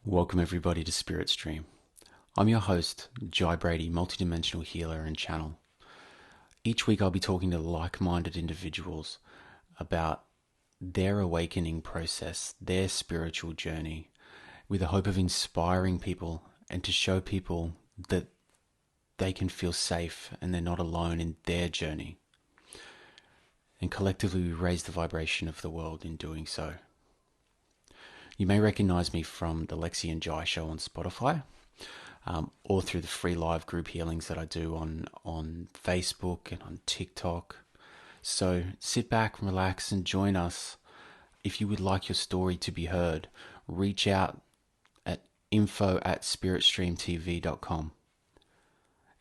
Welcome everybody to Spirit Stream. I'm your host, Jai Brady, multidimensional healer and channel. Each week I'll be talking to like-minded individuals about their awakening process, their spiritual journey, with the hope of inspiring people and to show people that they can feel safe and they're not alone in their journey. And collectively we raise the vibration of the world in doing so. You may recognize me from the Lexi and Jai show on Spotify, or through the free live group healings that I do on Facebook and on TikTok. So sit back, relax, and join us. If you would like your story to be heard, reach out at info@spiritstreamtv.com.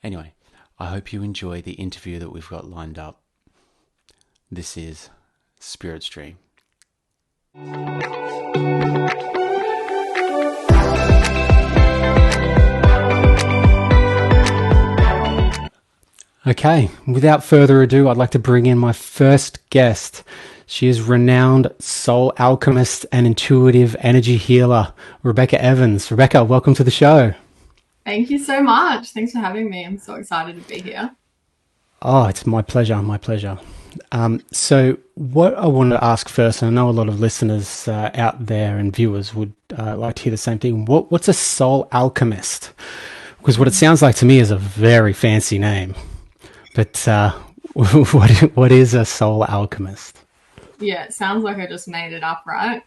Anyway, I hope you enjoy the interview that we've got lined up. This is Spirit Stream. Okay, without further ado, I'd like to bring in my first guest. She is renowned soul alchemist and intuitive energy healer, Rebecca Evans. Rebecca, welcome to the show. Thank you so much. Thanks for having me. I'm so excited to be here. Oh, it's my pleasure, my pleasure. So what I wanted to ask first, and I know a lot of listeners out there and viewers would like to hear the same thing. What's a soul alchemist? Because what it sounds like to me is a very fancy name. But what is a soul alchemist? Yeah, it sounds like I just made it up, right?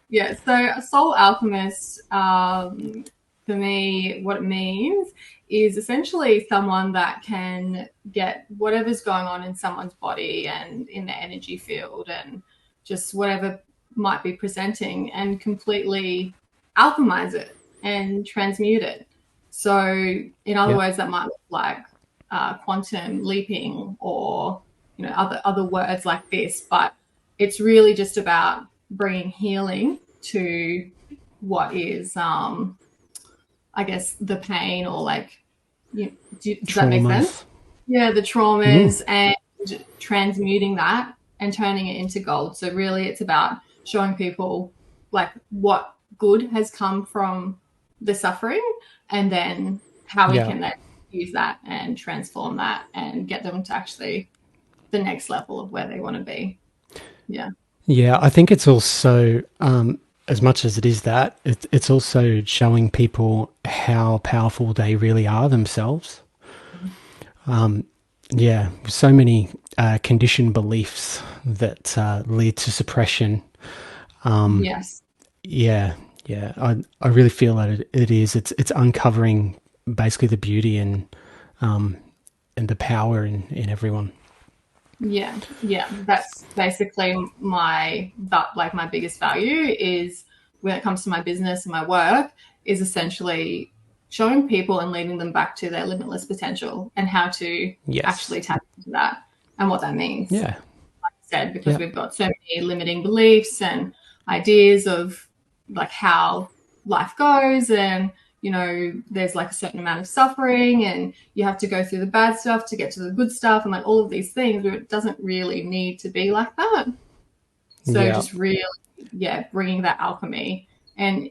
Yeah, so a soul alchemist, for me, what it means is essentially someone that can get whatever's going on in someone's body and in their energy field and just whatever might be presenting and completely alchemize it and transmute it. So in other words, that might look like quantum leaping or other words like this, but it's really just about bringing healing to what is I guess the pain or does that make sense? Yeah, the traumas and transmuting that and turning it into gold. So really it's about showing people like what good has come from the suffering and then how we can then use that and transform that and get them to actually the next level of where they want to be. Yeah, I think it's also as much as it is that, it's also showing people how powerful they really are themselves. So many conditioned beliefs that lead to suppression. Yes. I really feel that it is. It's uncovering basically the beauty and the power in everyone. Yeah. That's basically my biggest value is when it comes to my business and my work is essentially showing people and leading them back to their limitless potential and how to actually tap into that and what that means. Yeah. Like I said, because we've got so many limiting beliefs and ideas of like how life goes and there's like a certain amount of suffering and you have to go through the bad stuff to get to the good stuff and like all of these things where it doesn't really need to be like that. So just really, bringing that alchemy and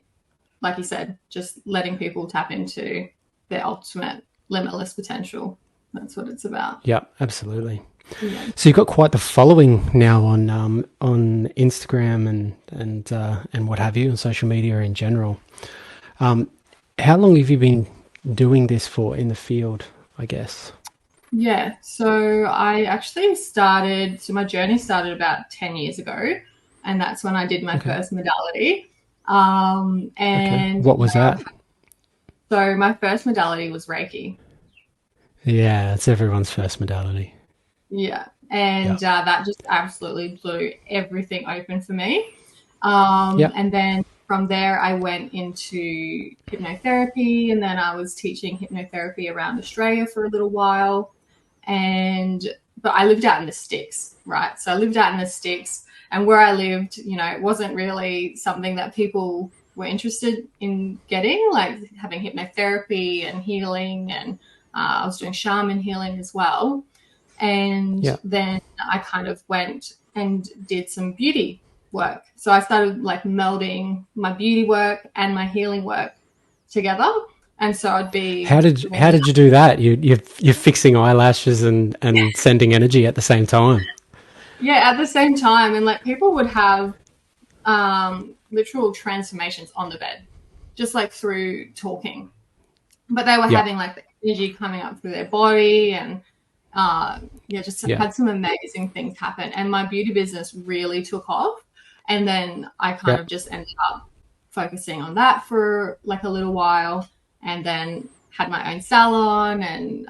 like you said, just letting people tap into their ultimate limitless potential. That's what it's about. Yeah, absolutely. Yeah. So you've got quite the following now on Instagram and what have you, on social media in general. How long have you been doing this for in the field, I guess? Yeah, so I actually my journey started about 10 years ago, and that's when I did my first modality. And what was that? So my first modality was Reiki. Yeah, it's everyone's first modality. Yeah, and that just absolutely blew everything open for me. And then from there, I went into hypnotherapy, and then I was teaching hypnotherapy around Australia for a little while. But I lived out in the sticks, right? So I lived out in the sticks, and where I lived, it wasn't really something that people were interested in getting, like having hypnotherapy and healing, and I was doing shaman healing as well. And then I kind of went and did some beauty work. So I started like melding my beauty work and my healing work together. And so I'd be How doing, did you do that? You're fixing eyelashes and sending energy at the same time. yeah, at the same time. And like people would have literal transformations on the bed, just like through talking. But they were Yeah, having like the energy coming up through their body and yeah, just yeah, had some amazing things happen. And my beauty business really took off. And then I kind yeah, of just ended up focusing on that for like a little while, and then had my own salon and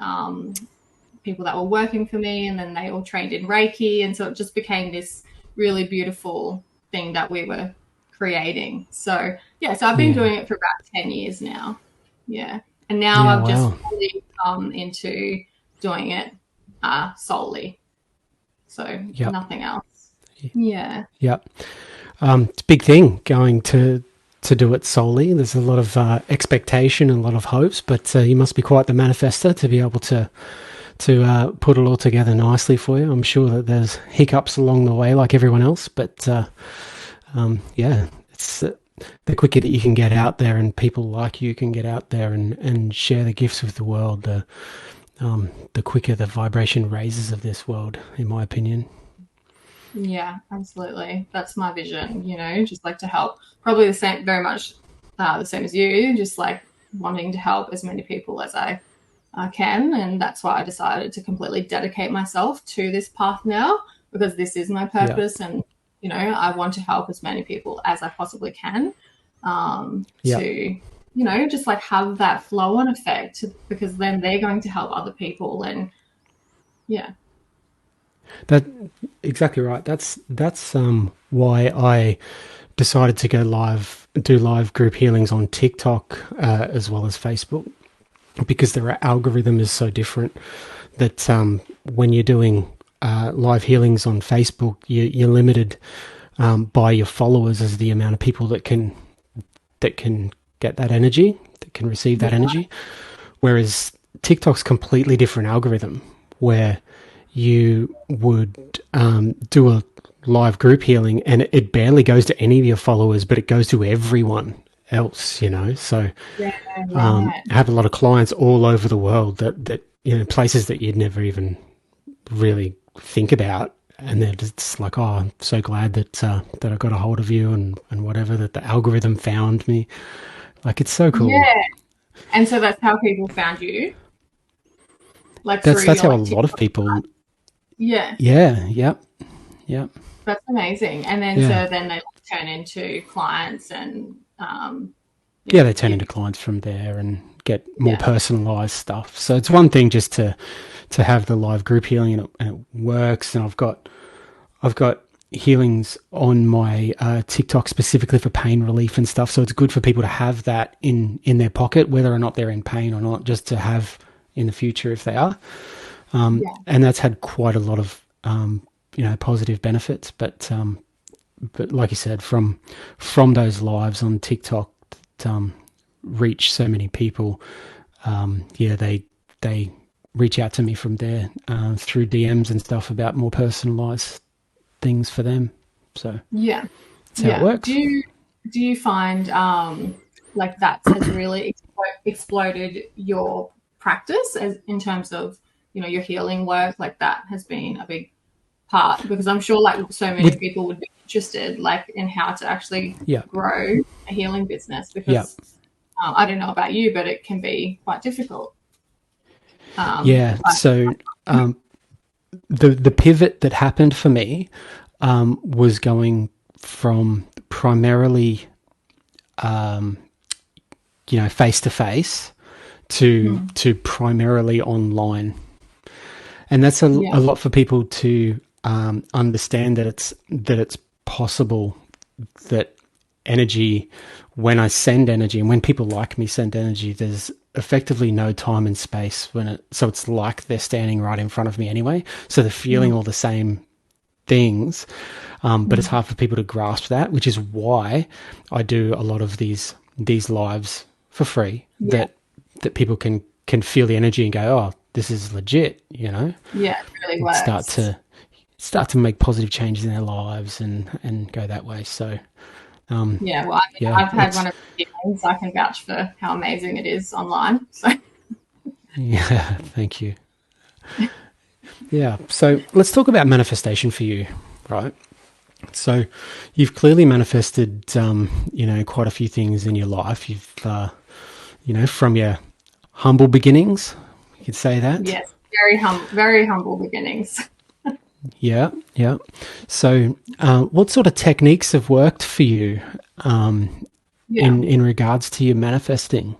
people that were working for me, and then they all trained in Reiki. And so it just became this really beautiful thing that we were creating. So, yeah, so I've been yeah, doing it for about 10 years now. Yeah. And now yeah. I've just Wow. fully come into doing it solely. So Yep, nothing else. Yeah. yep. It's a big thing going to do it solely. There's a lot of expectation and a lot of hopes, but you must be quite the manifester to be able to put it all together nicely for you. I'm sure that there's hiccups along the way, like everyone else, but yeah, it's the quicker that you can get out there and people like you can get out there and share the gifts with the world, the quicker the vibration raises of this world, in my opinion. Yeah, absolutely. That's my vision, just like to help. Probably the same, very much the same as you, just like wanting to help as many people as I can. And that's why I decided to completely dedicate myself to this path now, because this is my Yeah, purpose. And, I want to help as many people as I possibly can, yeah. to, just like have that flow on effect, because then they're going to help other people. And yeah, That exactly right. That's why I decided to go live, do live group healings on TikTok as well as Facebook, because their algorithm is so different that when you're doing live healings on Facebook, you're limited by your followers as the amount of people that can get that energy, that can receive that yeah, energy. Whereas TikTok's completely different algorithm, where you would do a live group healing and it barely goes to any of your followers, but it goes to everyone else, So yeah, I right. have a lot of clients all over the world that places that you'd never even really think about. And they're just like, oh, I'm so glad that I got a hold of you and whatever, that the algorithm found me. Like, it's so cool. Yeah. And so that's how people found you, like That's through that's your how a like lot of TikTok. people. Yeah, Yeah, yep, yep, that's amazing. And then yeah. so then they like turn into clients and Yeah, they turn you into clients from there and get more yeah, personalized stuff. So it's one thing just to have the live group healing and it works. And I've got healings on my TikTok specifically for pain relief and stuff. So it's good for people to have that in their pocket, whether or not they're in pain or not, just to have in the future if they are. yeah, And that's had quite a lot of positive benefits. But like you said, from those lives on TikTok that reach so many people, yeah, they reach out to me from there through DMs and stuff about more personalized things for them. So yeah, that's how it yeah. works. Do you find like that has really exploded your practice as in terms of your healing work? Like that has been a big part, because I'm sure like so many With people would be interested like in how to actually yeah, grow a healing business, yeah, because I don't know about you, but it can be quite difficult. yeah. But So the pivot that happened for me was going from primarily face to face to primarily online. And that's a yeah, lot for people to understand that it's possible that energy, when I send energy and when people like me send energy, there's effectively no time and space so it's like they're standing right in front of me anyway. So they're feeling mm, all the same things, but it's mm, hard for people to grasp that, which is why I do a lot of these lives for free, yeah, that people can feel the energy and go, oh, this is legit, yeah, it really and start works. to start to make positive changes in their lives and go that way. So Yeah, well, I mean, I've had one of the feelings. I can vouch for how amazing it is online. So yeah, thank you. Yeah, so let's talk about manifestation for you, right? So you've clearly manifested, quite a few things in your life. You've, from your humble beginnings, you could say that. yes, very humble beginnings. Yeah, yeah. So, what sort of techniques have worked for you Yeah. in regards to your manifesting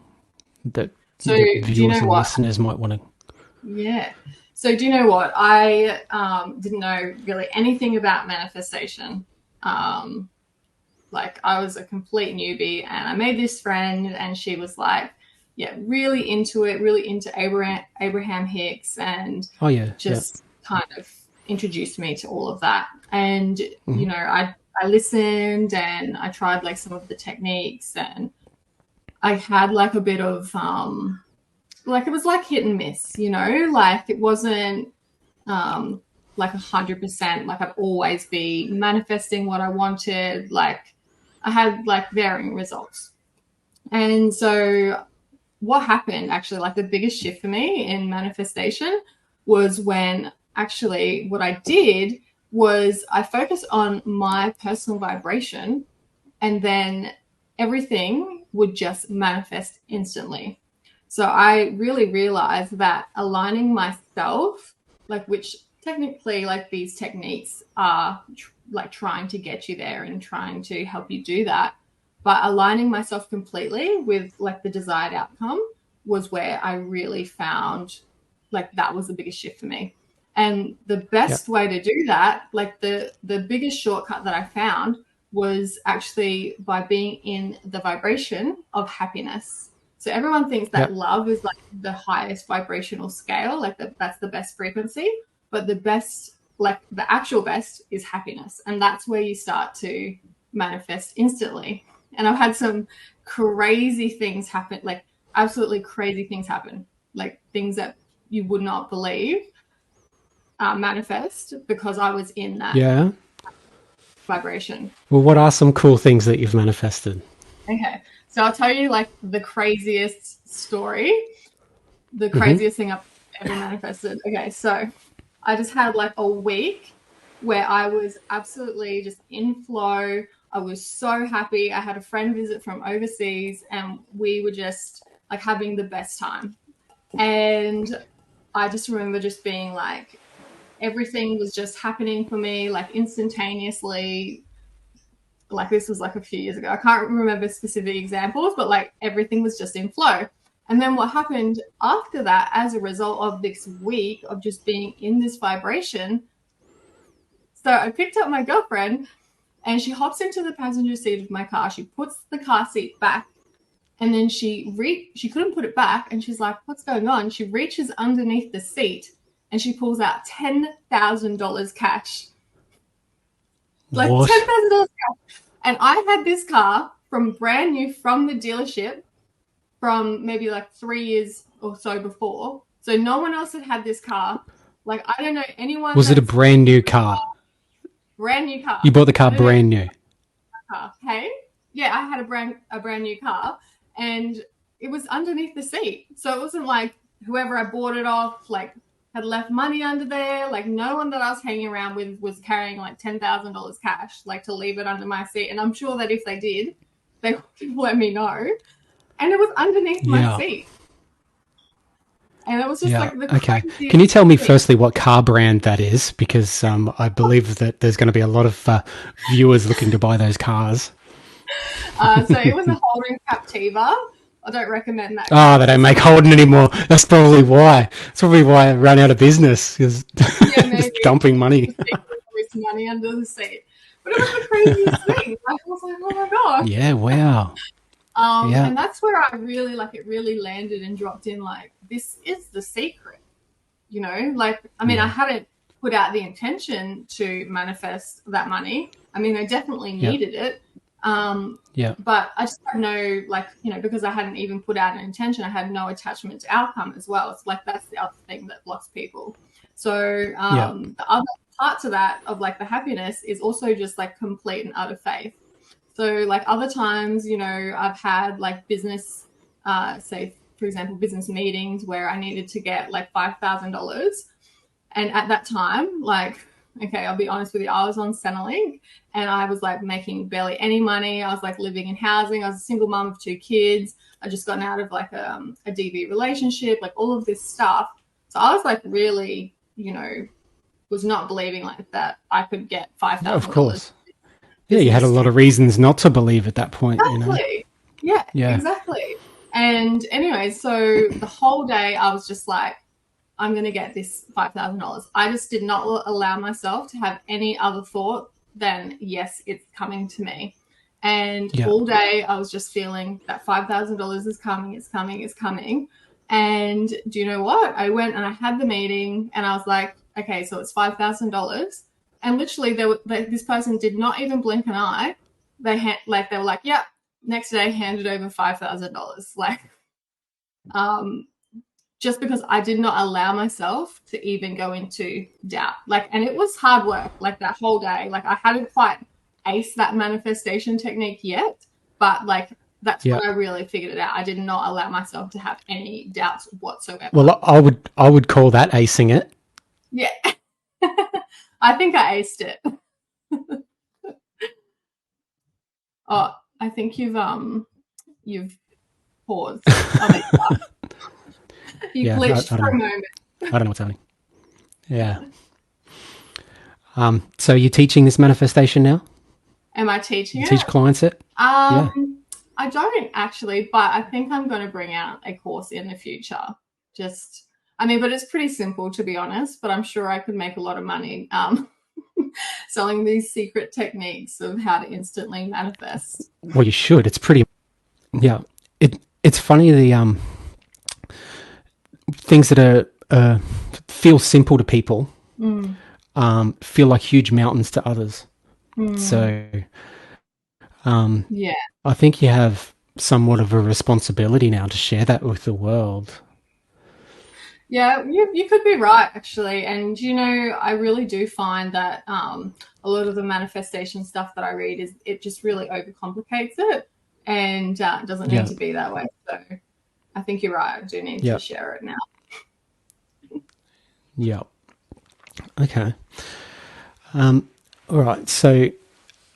that So that do you viewers know and what? listeners might want to? Yeah. So do you know what? I didn't know really anything about manifestation. Like I was a complete newbie, and I made this friend, and she was like, yeah, really into it, really into Abraham Hicks, and Oh yeah, yeah. just kind of introduced me to all of that. And Mm-hmm. I listened, and I tried like some of the techniques, and I had like a bit of like it was like hit and miss, like it wasn't like 100%. Like I'd always be manifesting what I wanted. Like I had like varying results. And so what happened actually, like the biggest shift for me in manifestation was when actually what I did was I focused on my personal vibration, and then everything would just manifest instantly. So I really realized that aligning myself, like which technically like these techniques are like trying to get you there and trying to help you do that, but aligning myself completely with like the desired outcome was where I really found like that was the biggest shift for me. And the best way to do that, like the biggest shortcut that I found was actually by being in the vibration of happiness. So everyone thinks that love is like the highest vibrational scale, like that's the best frequency, but the best, like the actual best is happiness. And that's where you start to manifest instantly. And I've had some crazy things happen, like absolutely crazy things happen, like things that you would not believe manifest because I was in that vibration. Well, what are some cool things that you've manifested? Okay, so I'll tell you like the craziest story, the craziest thing I've ever manifested. Okay, so I just had like a week where I was absolutely just in flow. I was so happy. I had a friend visit from overseas, and we were just like having the best time. And I just remember just being like, everything was just happening for me like instantaneously. Like this was like a few years ago. I can't remember specific examples, but like everything was just in flow. And then what happened after that, as a result of this week of just being in this vibration, so I picked up my girlfriend, and she hops into the passenger seat of my car. She puts the car seat back, and then she couldn't put it back, and she's like, what's going on? She reaches underneath the seat, and she pulls out $10,000 cash. Like $10,000 cash. And I had this car from brand new from the dealership from maybe like 3 years or so before. So no one else had this car. Like I don't know anyone. Was it a brand new car? Brand new car. You bought the car brand new. Car. Hey, yeah, I had a brand new car, and it was underneath the seat. So it wasn't like whoever I bought it off like had left money under there. Like no one that I was hanging around with was carrying like $10,000 cash, like to leave it under my seat. And I'm sure that if they did, they would let me know. And it was underneath my seat. And it was just like the okay. Can you tell me firstly what car brand that is? Because I believe that there's going to be a lot of viewers looking to buy those cars. So it was a Holden Captiva. I don't recommend that. Oh, they don't make Holden anymore. That's probably why. That's probably why I ran out of business. Because just dumping money. Money under the seat. But it was the craziest thing. I was like, oh my gosh. Yeah, wow. And that's where I really it really landed and dropped in like, this is the secret, like, I mean, I hadn't put out the intention to manifest that money. I mean, I definitely needed it. But I just had no, because I hadn't even put out an intention, I had no attachment to outcome as well. It's like, that's the other thing that blocks people. So the other part to that of like the happiness is also just like complete and utter faith. So like other times, you know, I've had like business, say for example, business meetings where I needed to get like $5,000. And at that time, like, okay, I'll be honest with you, I was on Centrelink and I was like making barely any money. I was like living in housing. I was a single mom of 2 kids. I just gotten out of like a DV relationship, like all of this stuff. So I was like really, you know, was not believing like that I could get $5,000. Of course. Yeah, you had a lot of reasons not to believe at that point. Exactly. You know? Yeah, exactly. And anyway, so the whole day I was just like, I'm going to get this $5,000. I just did not allow myself to have any other thought than, yes, it's coming to me. And all day I was just feeling that $5,000 is coming, it's coming, it's coming. And do you know what? I went and I had the meeting and I was like, okay, so it's $5,000. And literally this person did not even blink an eye. They were like, yeah, next day handed over $5,000. Like, just because I did not allow myself to even go into doubt. Like, and it was hard work, like that whole day. Like I hadn't quite aced that manifestation technique yet, but like that's when I really figured it out. I did not allow myself to have any doubts whatsoever. Well, I would call that acing it. Yeah. I think I aced it. Oh, I think you've paused. You glitched for a moment. I don't know what's happening. Yeah. So you're teaching this manifestation now? Am I teaching it? Teach clients it? I don't actually, but I think I'm going to bring out a course in the future. But it's pretty simple to be honest, but I'm sure I could make a lot of money selling these secret techniques of how to instantly manifest. Well, you should. It's pretty, it's funny, the things that are feel simple to people feel like huge mountains to others. So I think you have somewhat of a responsibility now to share that with the world. Yeah, you could be right, actually. And, you know, I really do find that a lot of the manifestation stuff that I read it just really overcomplicates it and doesn't need to be that way. So I think you're right. I do need to share it now. Yeah. Okay. All right. So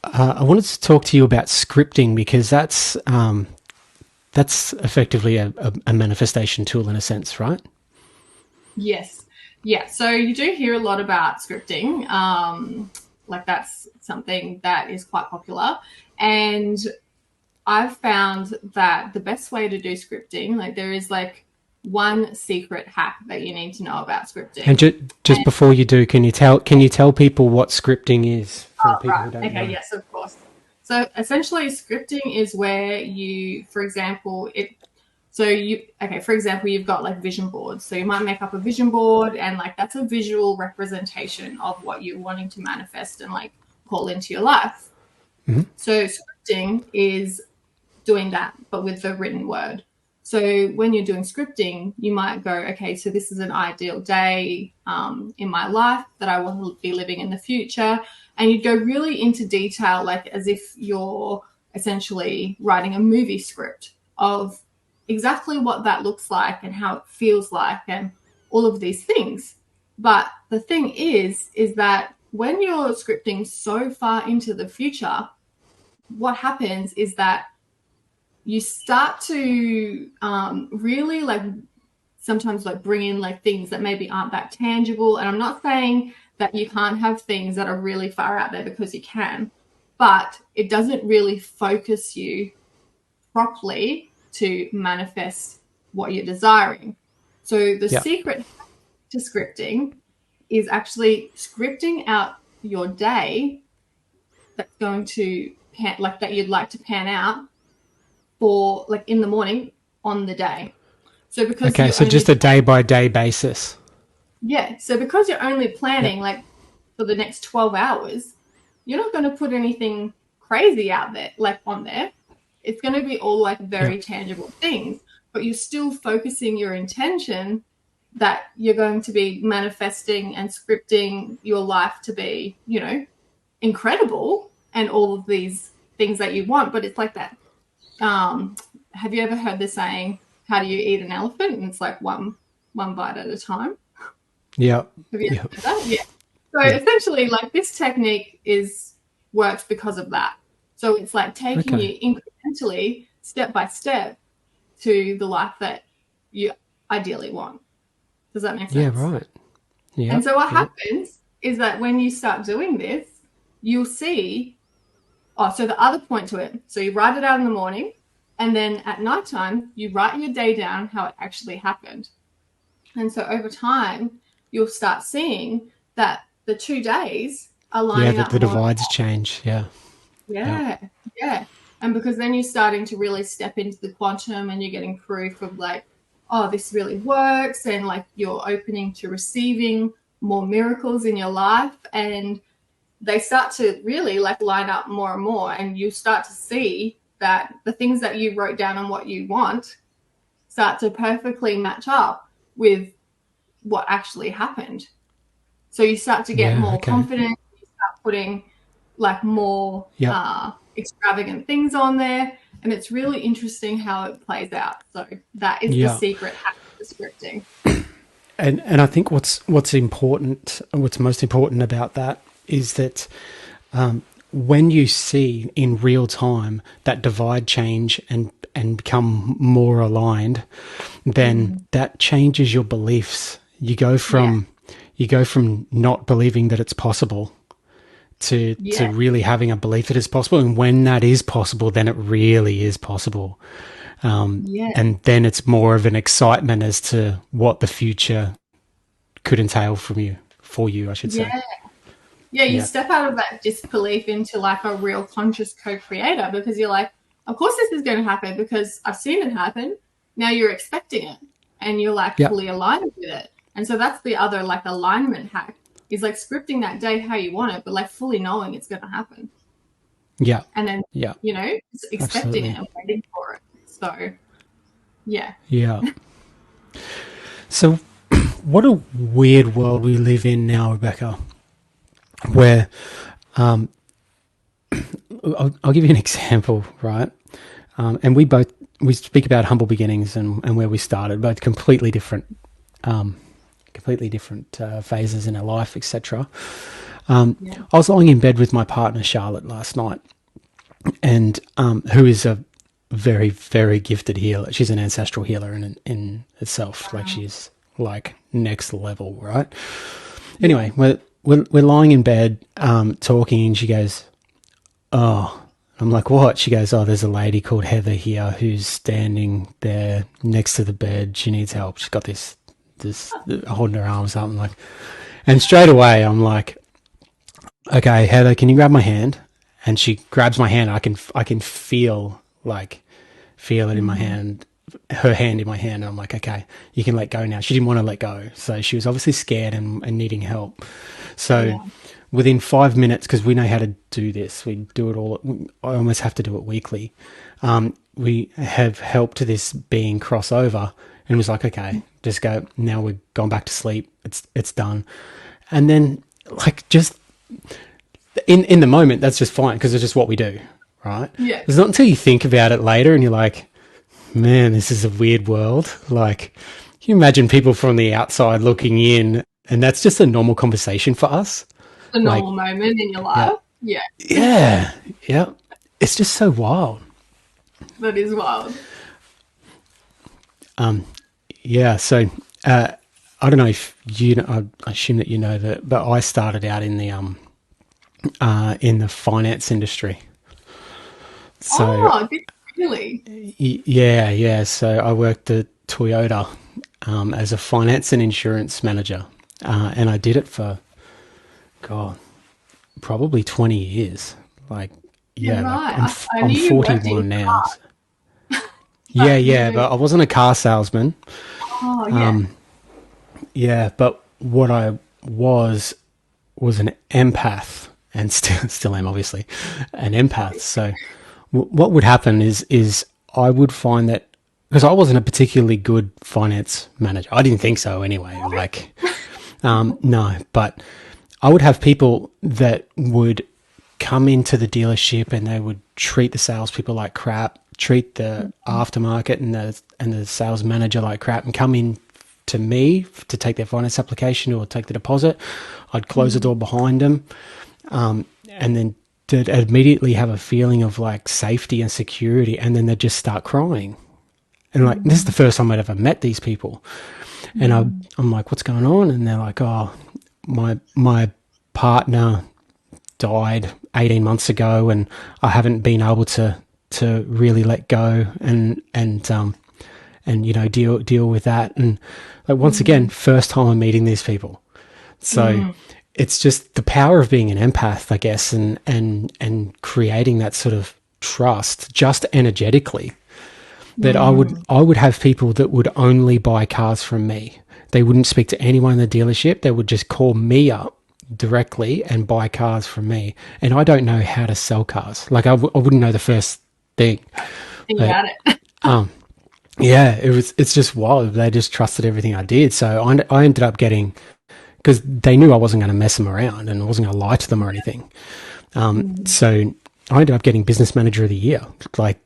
I wanted to talk to you about scripting because that's effectively a manifestation tool in a sense, right? Yes. Yeah. So you do hear a lot about scripting. Like that's something that is quite popular. And I've found that the best way to do scripting, like there is like one secret hack that you need to know about scripting. And just before you do, can you tell people what scripting is for people who don't know? Okay, yes, of course. So essentially scripting is where you, for example, you've got like vision boards. So you might make up a vision board and like that's a visual representation of what you're wanting to manifest and like call into your life. Mm-hmm. So scripting is doing that, but with the written word. So when you're doing scripting, you might go, okay, so this is an ideal day in my life that I want to be living in the future. And you'd go really into detail, like as if you're essentially writing a movie script of exactly what that looks like and how it feels like and all of these things. But the thing is that when you're scripting so far into the future, what happens is that you start to really like sometimes like bring in like things that maybe aren't that tangible. And I'm not saying that you can't have things that are really far out there because you can, but it doesn't really focus you properly to manifest what you're desiring. So the secret to scripting is actually scripting out your day that's going to that you'd like to pan out for like in the morning on the day. So because just a day by day basis. Yeah. So because you're only planning like for the next 12 hours, you're not going to put anything crazy out there, like on there. It's going to be all like very tangible things, but you're still focusing your intention that you're going to be manifesting and scripting your life to be, you know, incredible and all of these things that you want. But it's like that. Have you ever heard the saying, how do you eat an elephant? And it's like one bite at a time. Yeah. Have you ever heard that? Yeah. So essentially, like, this technique works because of that. So it's like taking you incrementally, step by step, to the life that you ideally want. Does that make sense? Yeah, right. Yeah. And so what happens is that when you start doing this, you'll see, so the other point to it, so you write it out in the morning, and then at nighttime, you write your day down, how it actually happened. And so over time, you'll start seeing that the 2 days are lining up. The divides change. Yeah. And because then you're starting to really step into the quantum, and you're getting proof of like, oh, this really works, and like you're opening to receiving more miracles in your life, and they start to really like line up more and more, and you start to see that the things that you wrote down on what you want start to perfectly match up with what actually happened. So you start to get more confident, you start putting like more extravagant things on there, and it's really interesting how it plays out. So that is the secret hack to scripting. And I think what's most important about that is that when you see in real time that divide change and become more aligned, then that changes your beliefs. You go from not believing that it's possible to really having a belief that it's possible. And when that is possible, then it really is possible. And then it's more of an excitement as to what the future could entail for you, I should say. Yeah, you step out of that disbelief into like a real conscious co-creator, because you're like, of course this is going to happen because I've seen it happen. Now you're expecting it, and you're like fully aligned with it. And so that's the other like alignment hack, is like scripting that day how you want it, but like fully knowing it's going to happen. Yeah. And then, you know, expecting it and waiting for it. So, yeah. Yeah. So what a weird world we live in now, Rebecca, where I'll give you an example, right? And we speak about humble beginnings and where we started, both completely different phases in our life, etc. I was lying in bed with my partner Charlotte last night, and who is a very, very gifted healer. She's an ancestral healer in itself. Wow. Like, she's like next level, right? Anyway, we're lying in bed talking, and she goes, "Oh." I'm like, "What?" She goes, "Oh, there's a lady called Heather here who's standing there next to the bed. She needs help. She's got this holding her arms up." I'm like, and straight away I'm like, "Okay, Heather, can you grab my hand?" And she grabs my hand. I can feel it in my hand, her hand in my hand. And I'm like, "Okay, you can let go now." She didn't want to let go, so she was obviously scared and needing help. So within 5 minutes, because we know how to do this, we do it all. I almost have to do it weekly. We have helped this being cross over, and was like, "Okay, just go. Now we're going back to sleep. It's done." And then, like, just in the moment, that's just fine, because it's just what we do, right? Yeah. It's not until you think about it later and you're like, "Man, this is a weird world." Like, can you imagine people from the outside looking in, and that's just a normal conversation for us? A normal moment in your life. Yeah. It's just so wild. That is wild. So I don't know if you know, I assume that you know that, but I started out in the finance industry. So, really? Yeah. So I worked at Toyota as a finance and insurance manager, and I did it for, God, probably 20 years. Like, right. I'm 41 now. But I wasn't a car salesman. But what I was an empath, and still am, obviously, an empath. So what would happen is I would find that because I wasn't a particularly good finance manager. I didn't think so anyway. Like, no, but I would have people that would come into the dealership and they would treat the salespeople like crap, treat the aftermarket and the sales manager like crap, and come in to me to take their finance application or take the deposit. I'd close the door behind them, and then they'd immediately have a feeling of like safety and security, and then they'd just start crying. And like, this is the first time I'd ever met these people. And I'm like, what's going on? And they're like, oh, my partner died 18 months ago and I haven't been able to really let go and you know, deal with that. And like, once again, first time I'm meeting these people. So it's just the power of being an empath, I guess, and creating that sort of trust just energetically. That I would have people that would only buy cars from me. They wouldn't speak to anyone in the dealership. They would just call me up directly and buy cars from me. And I don't know how to sell cars. Like I wouldn't know the first thing. You got it. Yeah, it's just wild. They just trusted everything I did. So I ended up getting, because they knew I wasn't going to mess them around and I wasn't going to lie to them or anything. So I ended up getting Business Manager of the Year, like,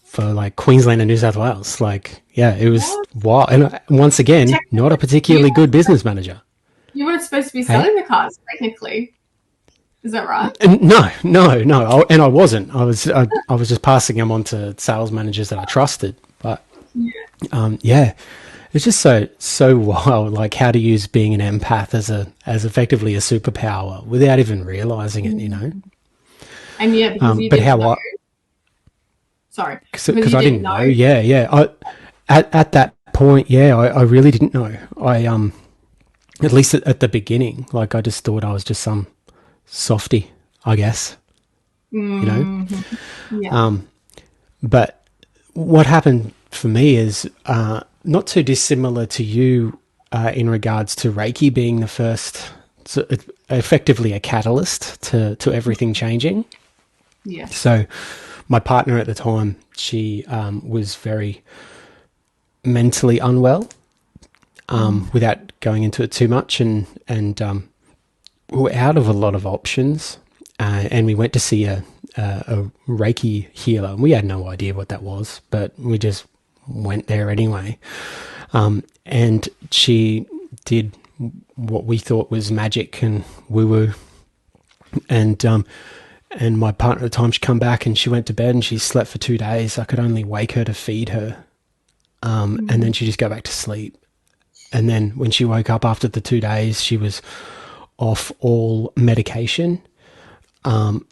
for like Queensland and New South Wales. Like, yeah, it was wild. And once again, not a particularly good business manager. You weren't supposed to be selling the cars, technically. Is that right? No. And I wasn't. I was just passing them on to sales managers that I trusted. But yeah, it's just so wild, like how to use being an empath as effectively a superpower without even realizing it, you know. And yeah, because you but didn't how know. I Sorry, because I didn't know. Yeah. At that point, I really didn't know. I at least at the beginning, like I just thought I was just some softy, I guess. You know. Yeah. But what happened for me is not too dissimilar to you in regards to Reiki being the first, so effectively a catalyst to everything changing. Yeah. So my partner at the time, she was very mentally unwell, without going into it too much, and we were out of a lot of options, and we went to see a Reiki healer. We had no idea what that was, but we just went there anyway. And she did what we thought was magic and woo-woo. And my partner at the time, she come back and she went to bed and she slept for 2 days. I could only wake her to feed her. And then she just go back to sleep. And then when she woke up after the 2 days, she was off all medication. And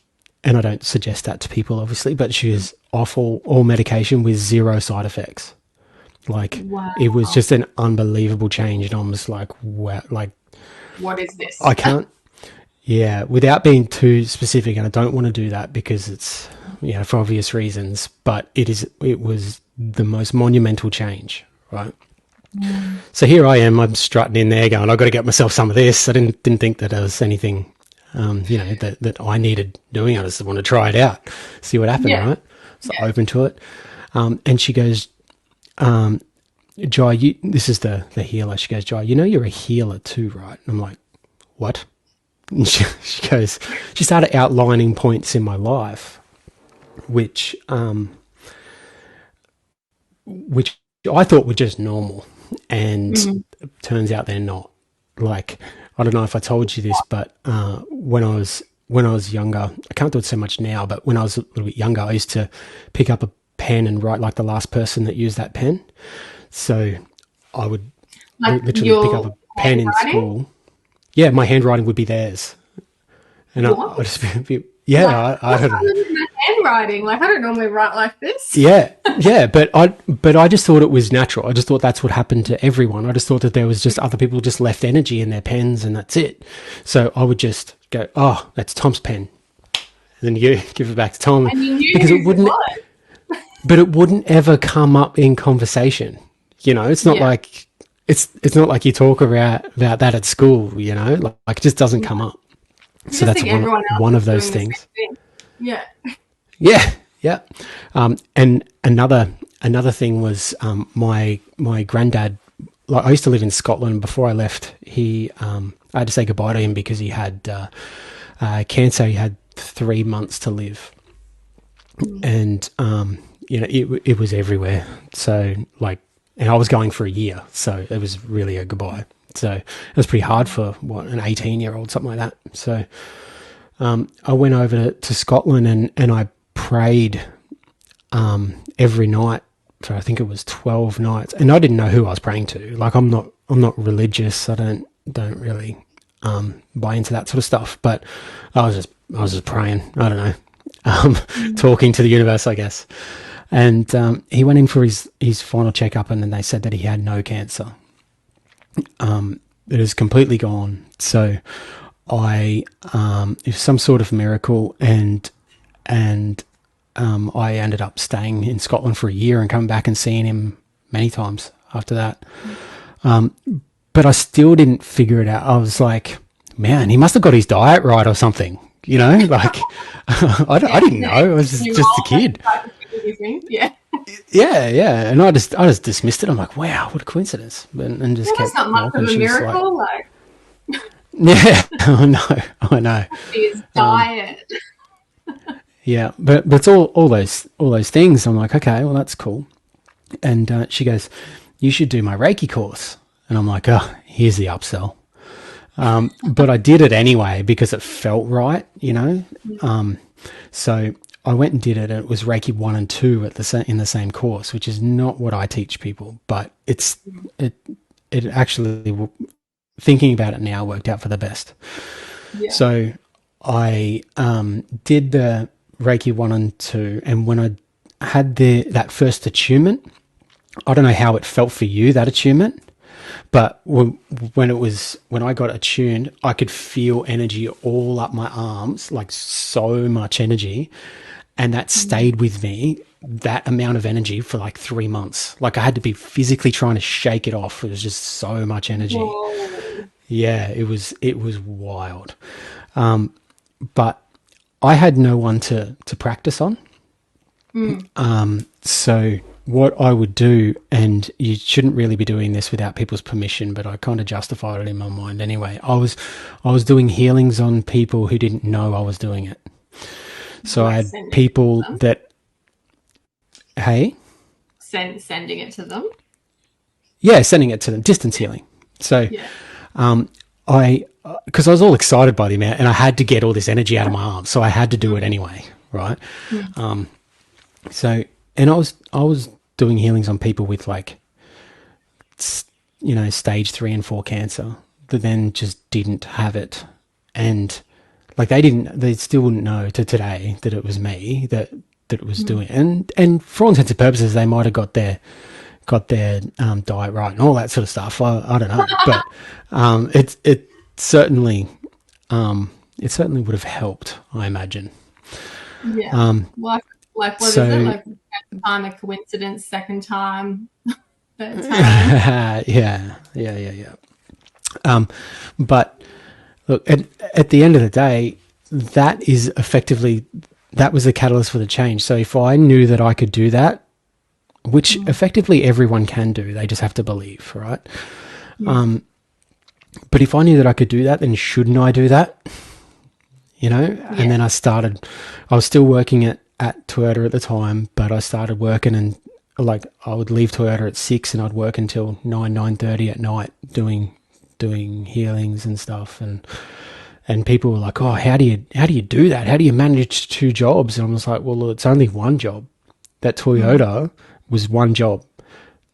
I don't suggest that to people, obviously, but she was off all medication with zero side effects. Like, Wow. It was just an unbelievable change. And I was like, wow, like, What is this? I can't, yeah, without being too specific, and I don't want to do that because it's, you know, for obvious reasons, but it was the most monumental change, right? So here I am, I'm strutting in there going, I've got to get myself some of this. I didn't think that there was anything, you know, that I needed doing. I just want to try it out, see what happened, right? So open to it. And she goes, Jai, this is the healer. She goes, Jai, you know, you're a healer too, right? And I'm like, what? And she goes, she started outlining points in my life, which I thought were just normal. And turns out they're not. Like, I don't know if I told you this, but when I was younger, I can't do it so much now, but when I was a little bit younger, I used to pick up a pen and write like the last person that used that pen. So I would literally pick up a pen in school. Yeah, my handwriting would be theirs. And I just be, yeah, I don't know. Handwriting, like I don't normally write like this. Yeah, but I just thought it was natural. I just thought that's what happened to everyone. I just thought that there was just other people just left energy in their pens and that's it. So I would just go, oh, that's Tom's pen, and then you give it back to Tom, And you knew because it wouldn't. But it wouldn't ever come up in conversation. You know, it's not like it's not like you talk about that at school. You know, like it just doesn't come up. So that's one of those things. Yeah. Yeah. And another another thing was my granddad. Like I used to live in Scotland. Before I left, I had to say goodbye to him because he had cancer. He had 3 months to live, and it was everywhere. So like, and I was going for a year, so it was really a goodbye. So it was pretty hard for an 18-year-old, something like that. So I went over to Scotland and I prayed every night for, I think it was 12 nights, and I didn't know who I was praying to. Like I'm not religious. I don't really buy into that sort of stuff. But I was just praying. I don't know, talking to the universe, I guess. And he went in for his final checkup, and then they said that he had no cancer. It is completely gone. So it was some sort of miracle, and I ended up staying in Scotland for a year and coming back and seeing him many times after that. But I still didn't figure it out. I was like, man, he must have got his diet right or something, like I didn't know. I was just a kid. Yeah. Yeah. And I just dismissed it. I'm like, wow, what a coincidence. And just kept that's not much of a miracle. Like yeah, I know. His diet. Yeah, but it's all those things. I'm like, okay, well that's cool. And she goes, you should do my Reiki course. And I'm like, oh, here's the upsell. But I did it anyway because it felt right, So I went and did it. And it was Reiki 1 and 2 in the same course, which is not what I teach people. But it actually, thinking about it now, worked out for the best. Yeah. So I did the Reiki 1 and 2, and when I had that first attunement, I don't know how it felt for you, that attunement, but when I got attuned, I could feel energy all up my arms, like so much energy, and that stayed with me, that amount of energy, for like 3 months. Like I had to be physically trying to shake it off. It was just so much energy. Whoa. Yeah, it was wild. But I had no one to practice on. So what I would do, and you shouldn't really be doing this without people's permission, but I kind of justified it in my mind anyway. I was doing healings on people who didn't know I was doing it. So I had people that, hey? Sending it to them? Yeah, sending it to them, distance healing. So because I was all excited by the amount, and I had to get all this energy out of my arms, so I had to do it anyway, right? So, and I was doing healings on people with like, stage 3 and 4 cancer that then just didn't have it, and like they still wouldn't know to today that it was me that it was doing, and for all intents and purposes, they might have got their diet right and all that sort of stuff. I don't know, but it certainly would have helped, I imagine. Yeah. Like what is it? Like first time a coincidence, second time. Third time. Yeah. But look, at the end of the day, that was the catalyst for the change. So if I knew that I could do that, which effectively everyone can do, they just have to believe, right? But if I knew that I could do that, then shouldn't I do that? And then I was still working at Toyota at the time, but I started working, and like I would leave Toyota at 6 and I'd work until 9:30 at night doing healings and stuff, and people were like, oh, how do you do that? How do you manage 2 jobs? And I was like, well, it's only one job. That Toyota was one job.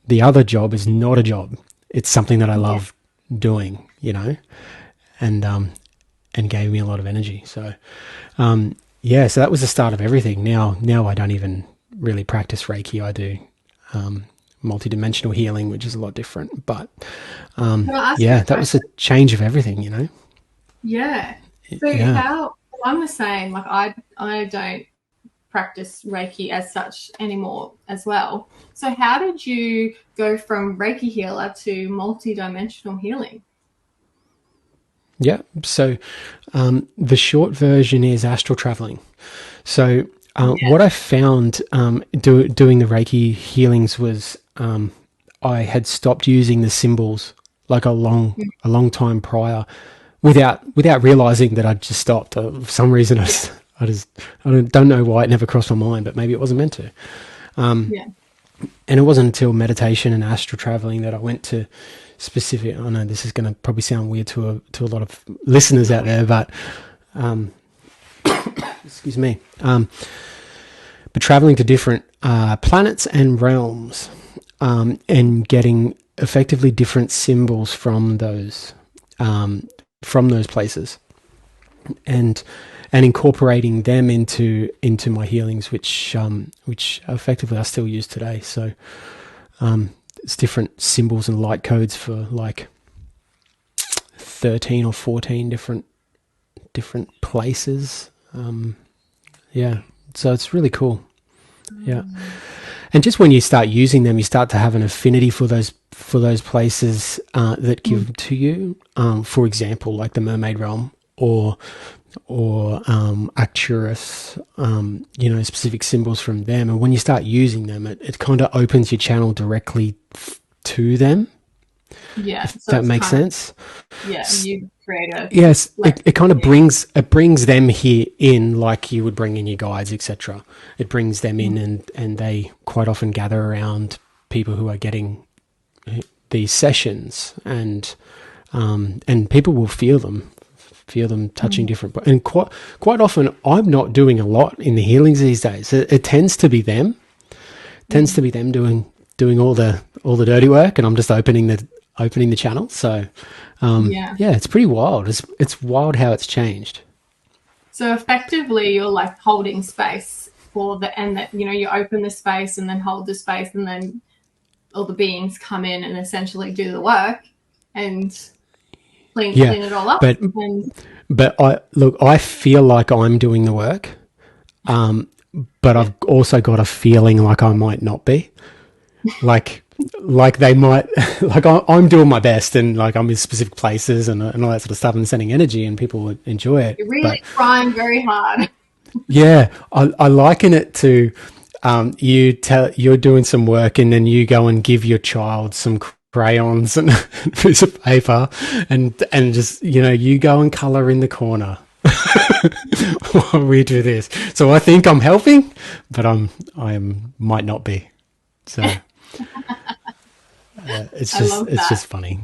The other job is not a job. It's something that I love doing, and gave me a lot of energy. So, so that was the start of everything. Now I don't even really practice Reiki. I do multidimensional healing, which is a lot different. But that was a change of everything, Yeah. So how, I'm the same. Like I don't practice Reiki as such anymore as well. So how did you go from Reiki healer to multidimensional healing? Yeah. So the short version is astral traveling. So What I found doing the Reiki healings was I had stopped using the symbols like a long time prior, without realizing that I'd just stopped. For some reason, I don't know why it never crossed my mind, but maybe it wasn't meant to. And it wasn't until meditation and astral traveling that I went to specific. I know this is going to probably sound weird to a lot of listeners out there, but excuse me. But traveling to different planets and realms, and getting effectively different symbols from those places, and incorporating them into my healings, which effectively I still use today. So it's different symbols and light codes for like 13 or 14 different places. So it's really cool. And just when you start using them, you start to have an affinity for those places that give to you. For example, like the mermaid realm or Arcturus, specific symbols from them. And when you start using them, it kind of opens your channel directly to them. Yeah, if that makes sense. You create a it kind of brings them here in, like you would bring in your guides, etc. It brings them in, and they quite often gather around people who are getting these sessions, and people will feel them touching different. And quite often, I'm not doing a lot in the healings these days. It tends to be them. Doing all the dirty work, and I'm just opening the channel. So it's pretty wild. It's wild how it's changed. So effectively you're like holding space you open the space and then hold the space, and then all the beings come in and essentially do the work and clean it all up. But I feel like I'm doing the work, but I've also got a feeling like I might not be. Like they might, like I'm doing my best, and like I'm in specific places and all that sort of stuff, and sending energy, and people would enjoy it. You're really trying very hard. Yeah, I liken it to you're doing some work, and then you go and give your child some crayons and a piece of paper, and just you go and color in the corner while we do this. So I think I'm helping, but I might not be. So. It's just funny.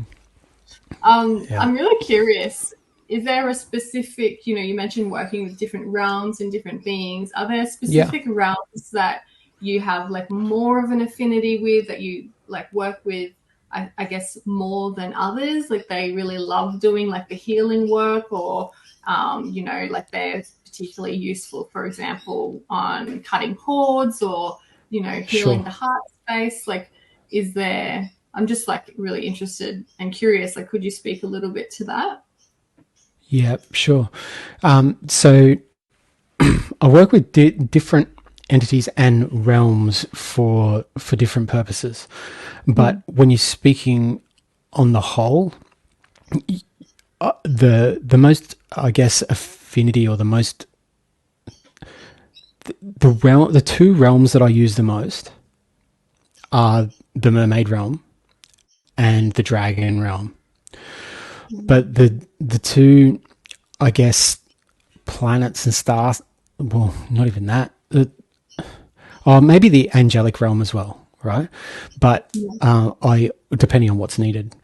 I'm really curious. Is there a specific, you mentioned working with different realms and different beings. Are there specific realms that you have like more of an affinity with, that you like work with, I guess, more than others? Like they really love doing like the healing work, or, like they're particularly useful, for example, on cutting cords, or, healing the heart space. Like, is there... I'm just like really interested and curious. Like, could you speak a little bit to that? Yeah, sure. So I work with different entities and realms for different purposes. But when you're speaking on the whole, the most, I guess, affinity, or the most, the two realms that I use the most are the mermaid realm and the dragon realm. But the two, I guess, planets and stars, well, not even that. Maybe the angelic realm as well, right? But I, depending on what's needed.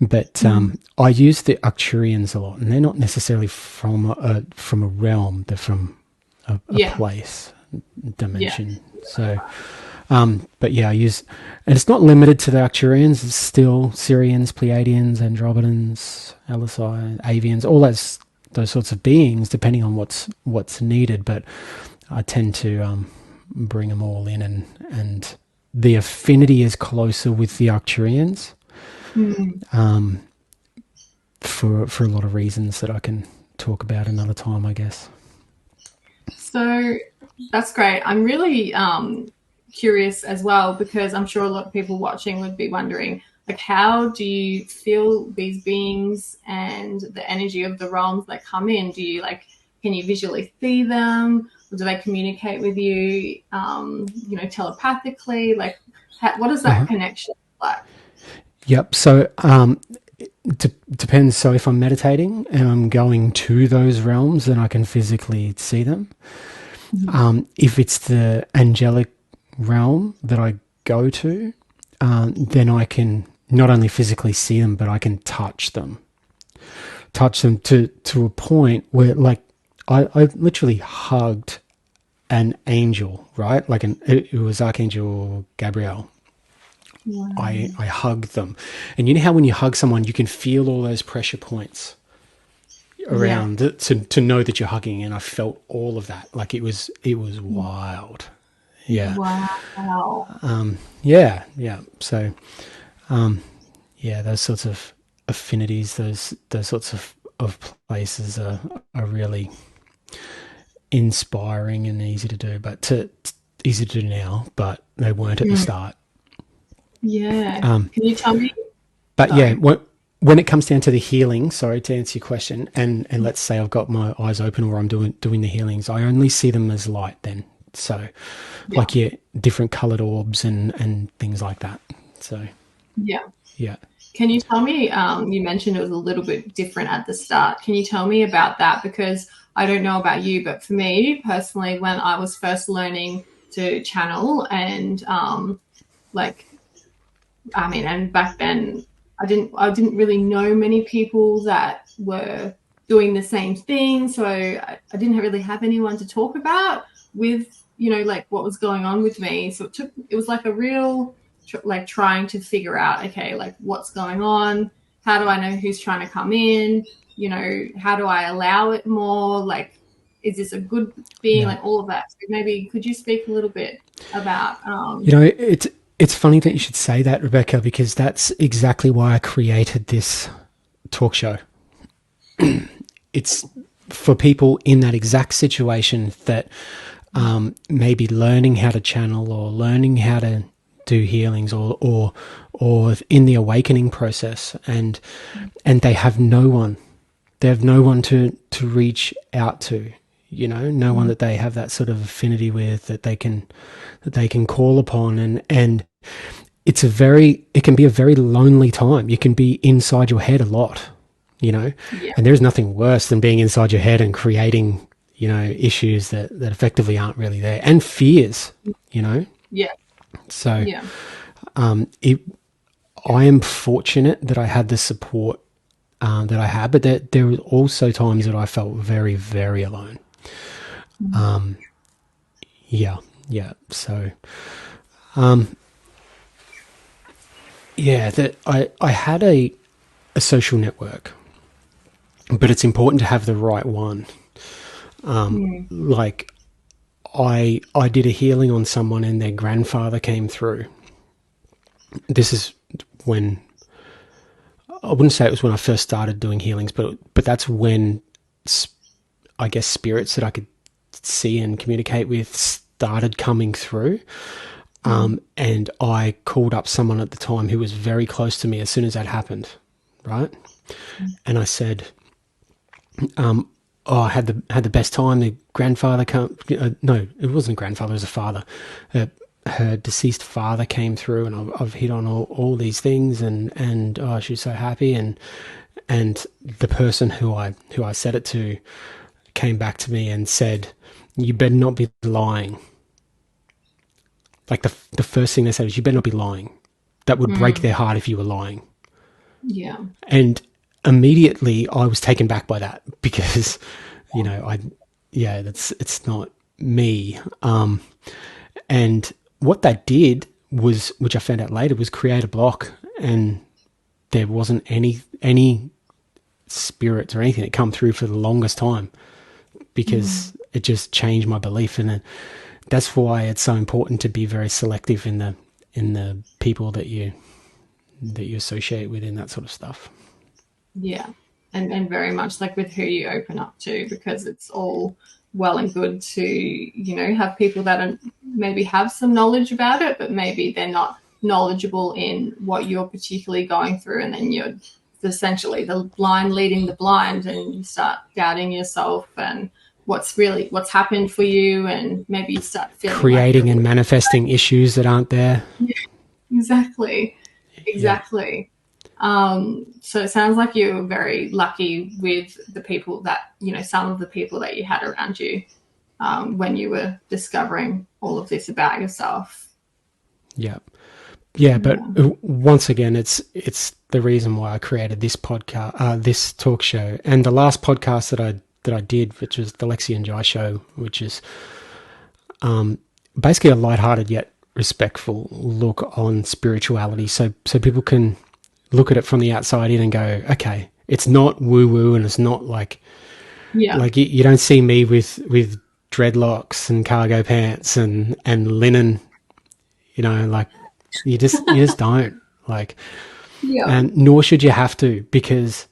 But I use the Arcturians a lot, and they're not necessarily from a realm. They're from a place, dimension. So. But yeah, I use, and it's not limited to the Arcturians. It's still Syrians, Pleiadians, Andromedans, LSI, Avians, all those sorts of beings, depending on what's needed. But I tend to bring them all in, and the affinity is closer with the Arcturians, for a lot of reasons that I can talk about another time, I guess. So that's great. I'm really curious as well, because I'm sure a lot of people watching would be wondering, like, how do you feel these beings and the energy of the realms that come in? Do you can you visually see them? do they communicate with you, telepathically? Like, what is that connection like? Yep. So depends. So if I'm meditating and I'm going to those realms, then I can physically see them. If it's the angelic realm that I go to, then I can not only physically see them, but I can touch them to a point where, like, I literally hugged an angel, right? Like it was Archangel Gabriel. Wow. I hugged them. And you know how when you hug someone, you can feel all those pressure points around it to know that you're hugging. And I felt all of that. Like it was wild. Yeah. Wow. Yeah. So, those sorts of affinities, those sorts of places are really inspiring and easy to do, but easy to do now, but they weren't at the start. Yeah. Can you tell me? But sorry. Yeah, when it comes down to the healing, sorry to answer your question, and let's say I've got my eyes open or I'm doing the healings, I only see them as light then. So, like different coloured orbs and things like that. So, yeah. Can you tell me? You mentioned it was a little bit different at the start. Can you tell me about that? Because I don't know about you, but for me personally, when I was first learning to channel and and back then I didn't really know many people that were doing the same thing. So I didn't really have anyone to talk about with, like what was going on with me. So it was like a real, like trying to figure out, okay, like what's going on? How do I know who's trying to come in? How do I allow it more? Like, is this a good thing? Like all of that. So maybe could you speak a little bit about, It's funny that you should say that, Rebecca, because that's exactly why I created this talk show. It's for people in that exact situation that maybe learning how to channel or learning how to do healings or in the awakening process, and they have no one. They have no one to reach out to. No one that they have that sort of affinity with that they can call upon, and it can be a very lonely time. You can be inside your head a lot, and there's nothing worse than being inside your head and creating, issues that effectively aren't really there, and fears, So, I am fortunate that I had the support that I had, but there were also times that I felt very, very alone. So, that I had a social network, but it's important to have the right one. Like I did a healing on someone and their grandfather came through. This is when, I wouldn't say it was when I first started doing healings, but that's when I guess spirits that I could see and communicate with started coming through. And I called up someone at the time who was very close to me as soon as that happened, right? And I said, I had the best time. The grandfather no, it wasn't grandfather, it was a father. Her deceased father came through, and I've hit on all these things, and she was so happy, and the person who I said it to came back to me and said, "You better not be lying." Like the first thing they said is, "You better not be lying." That would break their heart if you were lying. Yeah. And immediately I was taken back by that because, it's not me. And what that did was, which I found out later, was create a block, and there wasn't any spirits or anything that come through for the longest time because it just changed my belief in it. That's why it's so important to be very selective in the people that you associate with in that sort of stuff. Yeah. And very much like with who you open up to, because it's all well and good to, have people that maybe have some knowledge about it, but maybe they're not knowledgeable in what you're particularly going through. And then you're essentially the blind leading the blind, and you start doubting yourself and what's happened for you, and maybe you start feeling creating and manifesting issues that aren't there. Yeah, exactly. So it sounds like you were very lucky with the people that, some of the people that you had around you when you were discovering all of this about yourself. Yeah, but once again, it's the reason why I created this podcast, this talk show, and the last podcast that I did, which was the Lexi and Jai show, which is basically a lighthearted yet respectful look on spirituality, so people can look at it from the outside in and go, okay, it's not woo woo, and it's not like you don't see me with dreadlocks and cargo pants and linen, like. You just don't like, and nor should you have to, because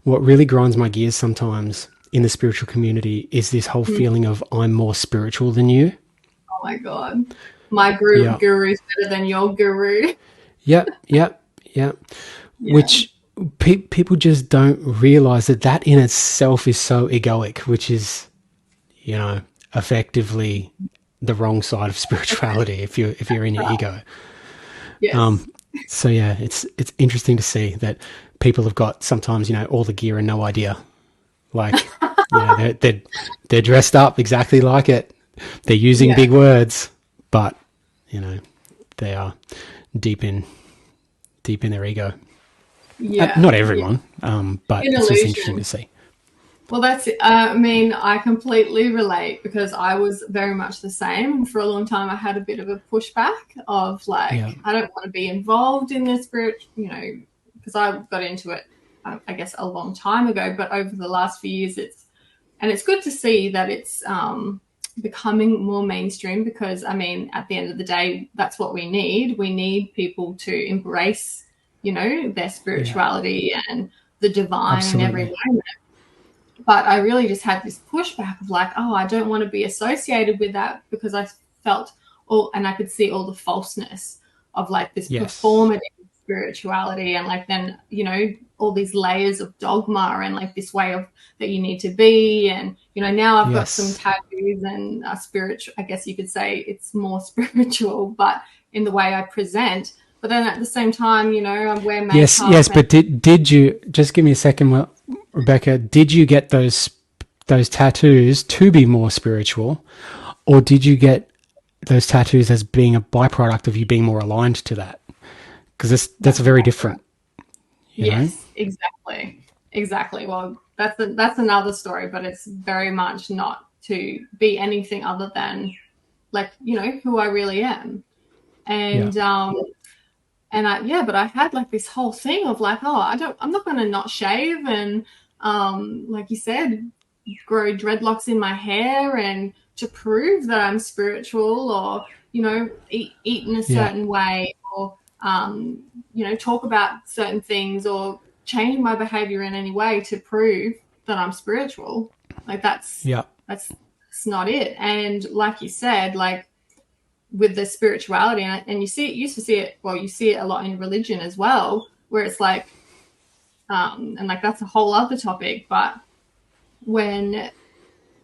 what really grinds my gears sometimes in the spiritual community is this whole feeling of I'm more spiritual than you. Oh my God, my guru's better than your guru. Yep. Which people just don't realize that in itself is so egoic, which is, effectively the wrong side of spirituality if you're in your ego. Yes. So yeah, it's interesting to see that people have got sometimes, all the gear and no idea. Like, they're dressed up exactly like it. They're using big words, but they are deep in their ego. Yeah. Not everyone, but it's just interesting to see. Well, that's it. I completely relate, because I was very much the same. And for a long time, I had a bit of a pushback of I don't want to be involved in the spirit, because I got into it, I guess, a long time ago. But over the last few years, it's good to see that it's becoming more mainstream, because, at the end of the day, that's what we need. We need people to embrace, their spirituality and the divine. Absolutely. In every moment. But I really just had this pushback of I don't want to be associated with that, because I felt and I could see all the falseness of this performative spirituality, and then, all these layers of dogma and this way of that you need to be. And, now I've got some tattoos and spiritual, I guess you could say it's more spiritual, but in the way I present. But then at the same time, I wear makeup. Yes, but did you, just give me a second, Rebecca, did you get those tattoos to be more spiritual, or did you get those tattoos as being a byproduct of you being more aligned to that? Because that's very different. Yes, exactly. Well, that's another story, but it's very much not to be anything other than who I really am. And but I had this whole thing of I'm not going to not shave, and like you said, grow dreadlocks in my hair, and to prove that I'm spiritual, or eat in a certain way, or talk about certain things, or change my behavior in any way to prove that I'm spiritual. That's not it. And like you said, with the spirituality, and you used to see it, you see it a lot in religion as well, where it's and that's a whole other topic, but when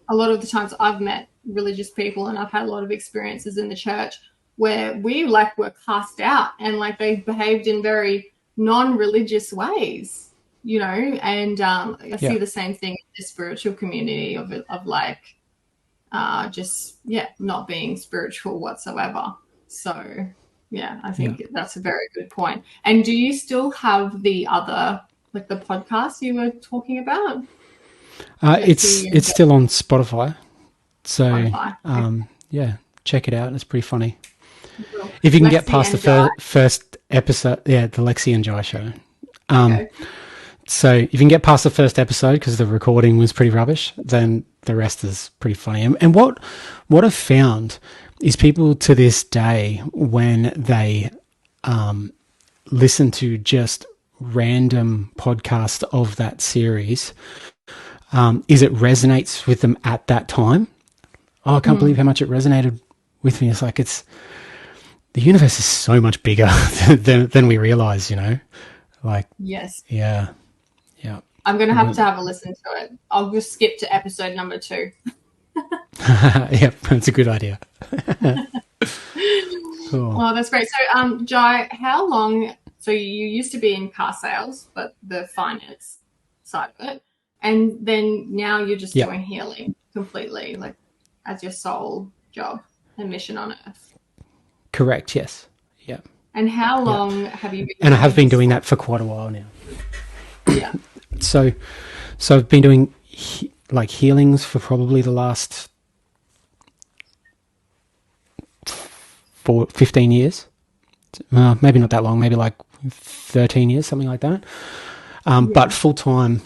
a lot of the times I've met religious people, and I've had a lot of experiences in the church where we were cast out, and they behaved in very non-religious ways, and I see the same thing in the spiritual community of not being spiritual whatsoever. So I think that's a very good point. And do you still have the other, the podcast you were talking about? It's still on Spotify. So check it out. It's pretty funny. If you can get past the first episode, the Lexi and Jai show. So if you can get past the first episode, because the recording was pretty rubbish, then the rest is pretty funny. And what I've found is people to this day, when they listen to just random podcasts of that series, is it resonates with them at that time. Oh, I can't believe how much it resonated with me. It's the universe is so much bigger than we realize, Yes. Yeah. I'm going to have a listen to it. I'll just skip to episode number 2. Yep, that's a good idea. Cool. Well, that's great. So, Jai, how long? So you used to be in car sales, but the finance side of it, and then now you're just doing healing completely, like as your sole job and mission on earth. Correct. Yes. Yeah. And how long have you been? And I have been doing that for quite a while now. Yeah. So I've been doing like healings for probably the last 15 years. Maybe not that long, maybe like 13 years, something like that. But full time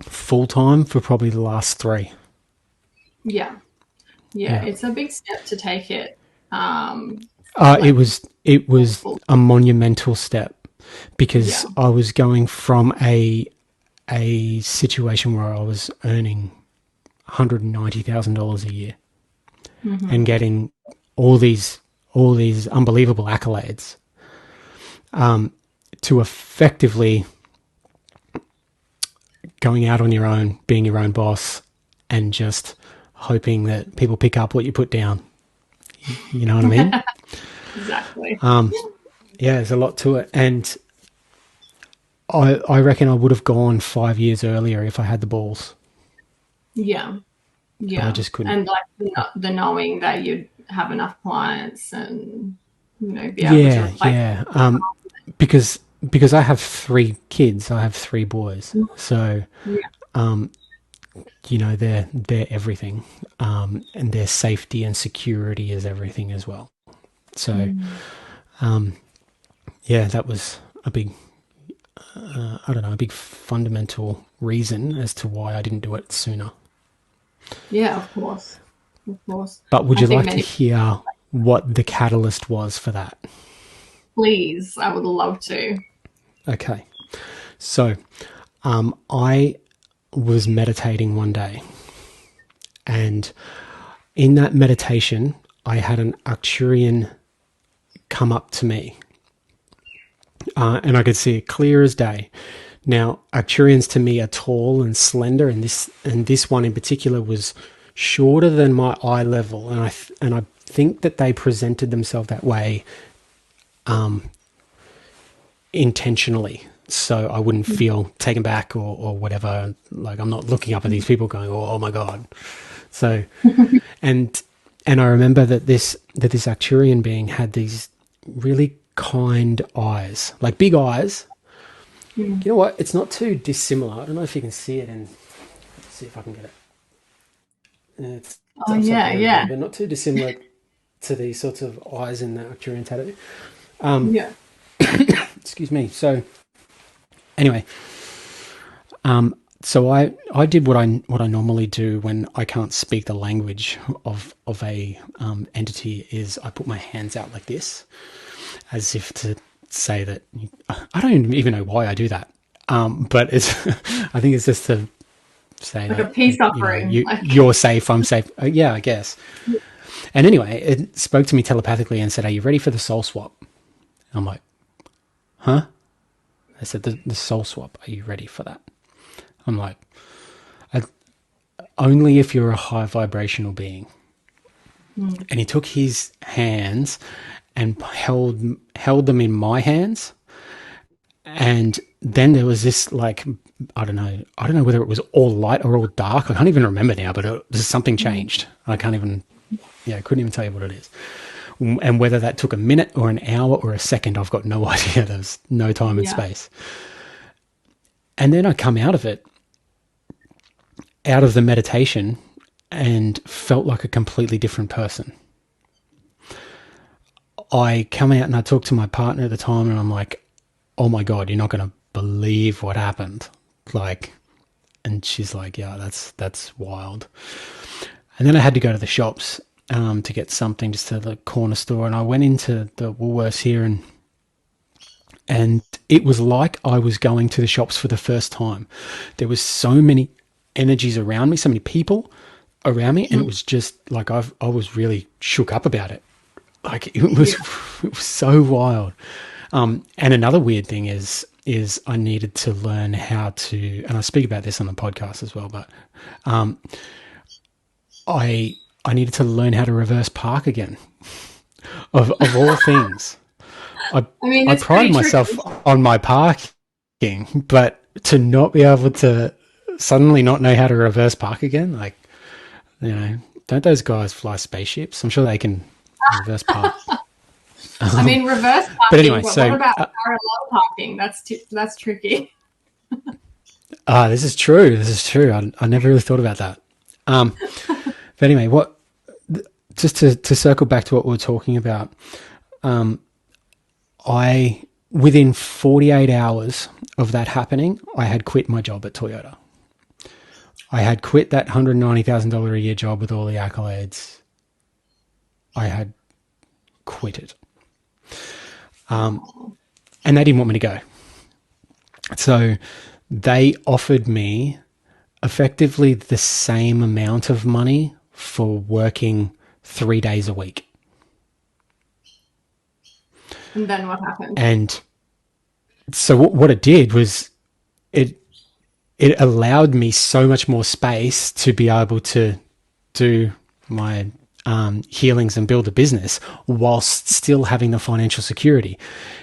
for probably the last 3. Yeah. It's a big step to take it. It was a monumental step because I was going from a situation where I was earning $190,000 a year and getting all these unbelievable accolades, to effectively going out on your own, being your own boss, and just hoping that people pick up what you put down. You know what I mean? Exactly. There's a lot to it. And I reckon I would have gone 5 years earlier if I had the balls. Yeah. But I just couldn't. And like the knowing that you'd have enough clients and, be able to replace. Because I have 3 kids. I have 3 boys. So, they're everything. And their safety and security is everything as well. So, that was a big, a big fundamental reason as to why I didn't do it sooner. Yeah, of course. But would you like to hear what the catalyst was for that? Please, I would love to. Okay. So, I was meditating one day, and in that meditation, I had an Arcturian come up to me, and I could see it clear as day. Now, Arcturians to me are tall and slender, and this one in particular was shorter than my eye level, and I think that they presented themselves that way, intentionally, so I wouldn't feel taken back or whatever. Like, I'm not looking up at these people going, "Oh my God!" So, and I remember that this Arcturian being had these really kind eyes, like big eyes. You know what? It's not too dissimilar. I don't know if you can see it, and let's see if I can get it. It's but not too dissimilar to these sorts of eyes in the Arcturian tattoo. Excuse me. So anyway, so I did what I normally do when I can't speak the language of a entity, is I put my hands out like this, as if to say that I don't even know why I do that. But it's I think it's just to say like that, a peace offering. You're safe, I'm safe. Yeah, I guess. And anyway, it spoke to me telepathically and said, "Are you ready for the soul swap?" I'm like, "Huh?" I said, the soul swap, are you ready for that? I'm like, only if you're a high vibrational being. And he took his hands and held them in my hands. And then there was this, like, I don't know whether it was all light or all dark. I can't even remember now, but something changed. I couldn't even tell you what it is. And whether that took a minute or an hour or a second, I've got no idea. There's no time and space. And then I come out of the meditation, and felt like a completely different person. I come out and I talk to my partner at the time, and I'm like, "Oh my God, you're not going to believe what happened." Like, and she's like, "Yeah, that's wild." And then I had to go to the shops to get something, just to the corner store. And I went into the Woolworths here, and it was like I was going to the shops for the first time. There was so many energies around me, so many people around me, and it was just like I was really shook up about it. Like, it was so wild. And another weird thing is is I needed to learn how to, and I speak about this on the podcast as well, but I needed to learn how to reverse park again. Of all things, mean, I it's pride pretty myself tricky. on my parking, but to not be able to suddenly not know how to reverse park again, like, don't those guys fly spaceships? I'm sure they can reverse park. I mean, reverse parking, But anyway, but so what about parallel parking? That's tricky. this is true. This is true. I never really thought about that. But anyway, just to circle back to what we were talking about, within 48 hours of that happening, I had quit my job at Toyota. I had quit that $190,000 a year job with all the accolades. I had quit it. And they didn't want me to go. So they offered me effectively the same amount of money for working 3 days a week. And then what happened? And so what it did was it allowed me so much more space to be able to do my healings and build a business whilst still having the financial security.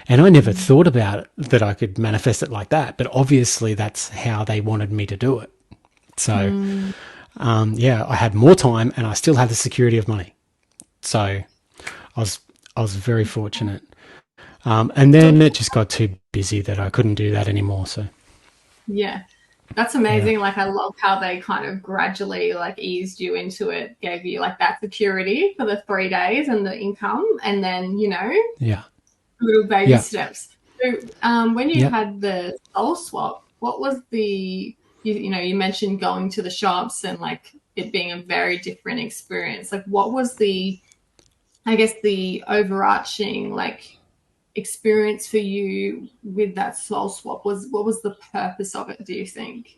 And I never thought about it, that I could manifest it like that, but obviously that's how they wanted me to do it. So, I had more time and I still had the security of money. So I was very fortunate. And then it just got too busy that I couldn't do that anymore. So yeah, that's amazing. Like, I love how they kind of gradually like eased you into it, gave you like that security for the 3 days and the income, and then little baby steps. So, when you had the soul swap, what was the you mentioned going to the shops and like it being a very different experience. Like, what was the overarching like experience for you with that soul swap? What was the purpose of it, do you think?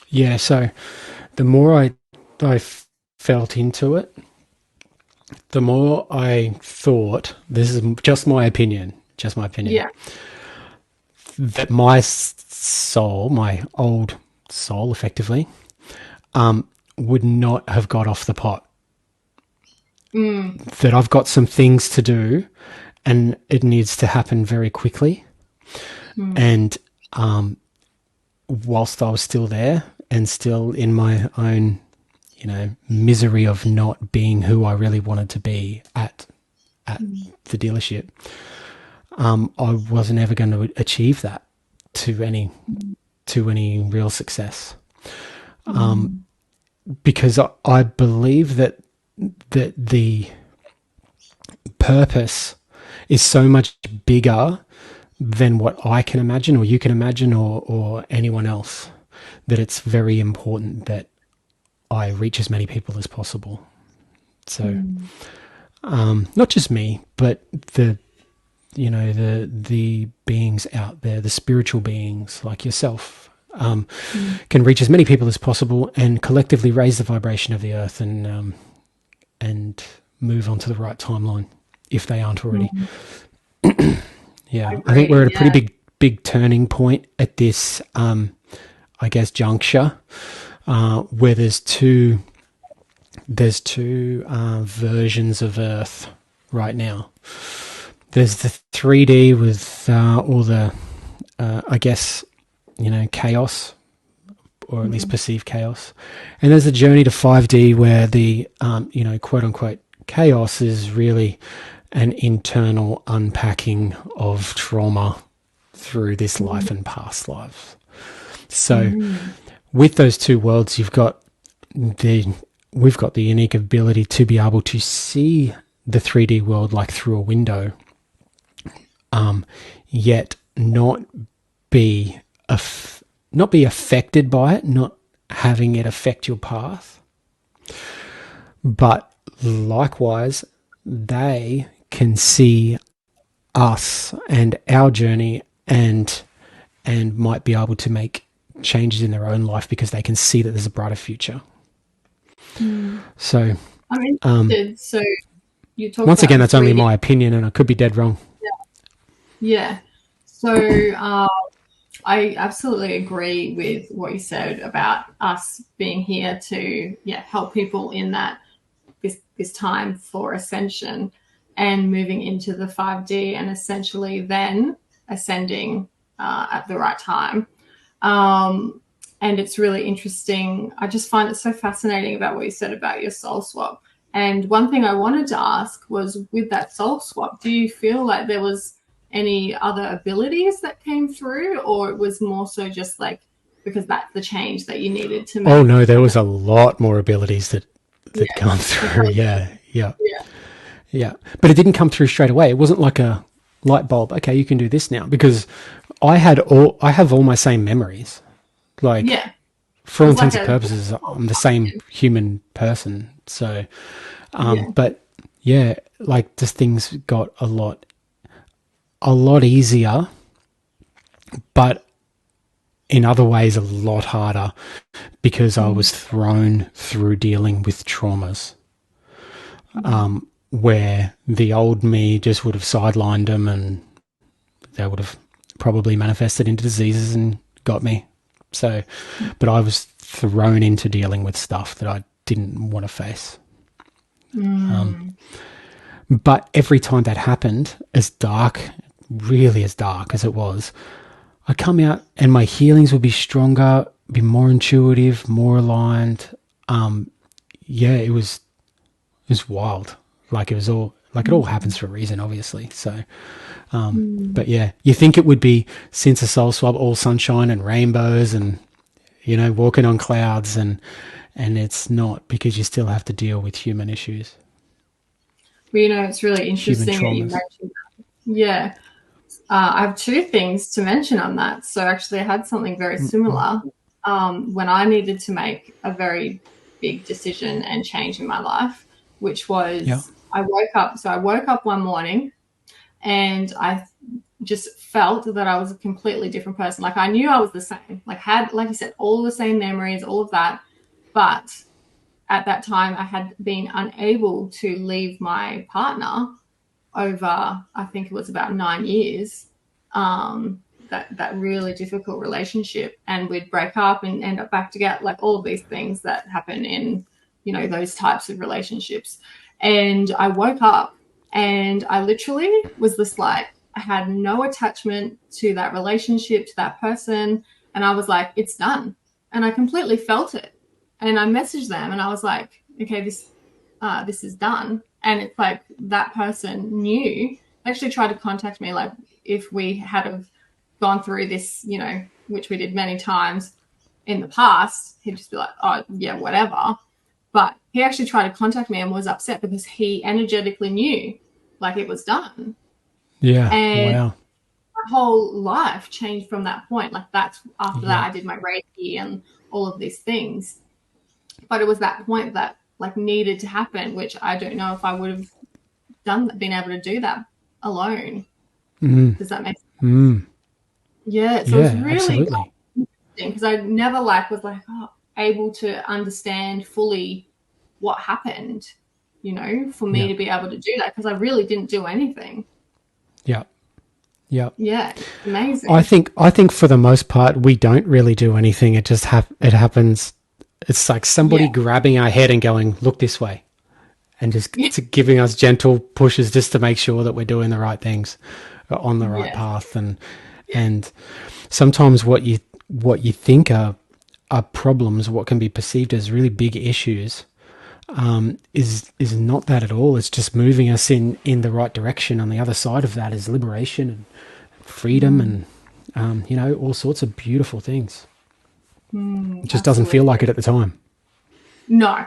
Yeah, so the more I felt into it, the more I thought, this is just my opinion, that my soul, my old soul effectively, would not have got off the pot. That I've got some things to do and it needs to happen very quickly. And whilst I was still there and still in my own, misery of not being who I really wanted to be at the dealership, I wasn't ever going to achieve that to any real success. Because I believe that the purpose is so much bigger than what I can imagine or you can imagine or anyone else, that it's very important that I reach as many people as possible. So not just me, but the beings out there, the spiritual beings like yourself, can reach as many people as possible and collectively raise the vibration of the earth and move on to the right timeline if they aren't already. I think we're at a pretty big turning point at this, juncture, where there's two versions of Earth right now. There's the 3D with all the, chaos, or at least perceived chaos. And there's a journey to 5D where the, quote unquote, chaos is really an internal unpacking of trauma through this life and past lives. So with those two worlds, we've got the unique ability to be able to see the 3D world like through a window, yet not be affected by it, not having it affect your path. But likewise, they can see us and our journey and might be able to make changes in their own life because they can see that there's a brighter future. So I'm interested. So you talk once about again, that's only 3D. my opinion and I could be dead wrong. Yeah. So I absolutely agree with what you said about us being here to help people in that this time for ascension and moving into the 5D and essentially then ascending at the right time. And it's really interesting. I just find it so fascinating about what you said about your soul swap. And one thing I wanted to ask was, with that soul swap, do you feel like there was any other abilities that came through, or it was more so just like because that's the change that you needed to make? Oh no, there was a lot more abilities that come through. Yeah. But it didn't come through straight away. It wasn't like a light bulb. Okay, you can do this now, because I have all my same memories. Like, for all intents and purposes, I'm the same human person. So, but yeah, like just things got a lot easier, but in other ways a lot harder, because I was thrown through dealing with traumas, where the old me just would have sidelined them and they would have probably manifested into diseases and got me. So, but I was thrown into dealing with stuff that I didn't want to face. But every time that happened, really as dark as it was, I'd come out and my healings would be stronger, be more intuitive, more aligned. It was wild. Like it all happens for a reason, obviously. So, but yeah, you think it would be, since a soul swap, all sunshine and rainbows and, walking on clouds, and it's not, because you still have to deal with human issues. Well, it's really interesting that you mentioned that. Yeah. I have two things to mention on that. So actually I had something very similar when I needed to make a very big decision and change in my life, which was I woke up one morning and I just felt that I was a completely different person. Like I knew I was the same, like you said, all the same memories, all of that. But at that time I had been unable to leave my partner over, I think it was about 9 years, that really difficult relationship, and we'd break up and end up back together, like all of these things that happen in, those types of relationships. And I woke up and I literally was just like, I had no attachment to that relationship, to that person. And I was like, it's done. And I completely felt it. And I messaged them and I was like, okay, this is done. And it's like that person knew, actually tried to contact me, like if we had have gone through this, which we did many times in the past, he'd just be like, oh yeah, whatever. But he actually tried to contact me and was upset because he energetically knew, like, it was done. Yeah. And wow. my whole life changed from that point. Like that's after that I did my Reiki and all of these things. But it was that point that like needed to happen, which I don't know if I would have been able to do that alone. Does that make sense? Yeah. So it's really interesting because I never was able to understand fully what happened, for me to be able to do that, because I really didn't do anything. Yeah. Yeah. Amazing. I think for the most part we don't really do anything. It just it happens. It's like somebody grabbing our head and going, look this way, and just giving us gentle pushes just to make sure that we're doing the right things, on the right path. And sometimes what you think are problems, what can be perceived as really big issues, is not that at all. It's just moving us in the right direction. On the other side of that is liberation and freedom and all sorts of beautiful things. It just doesn't feel like it at the time. No.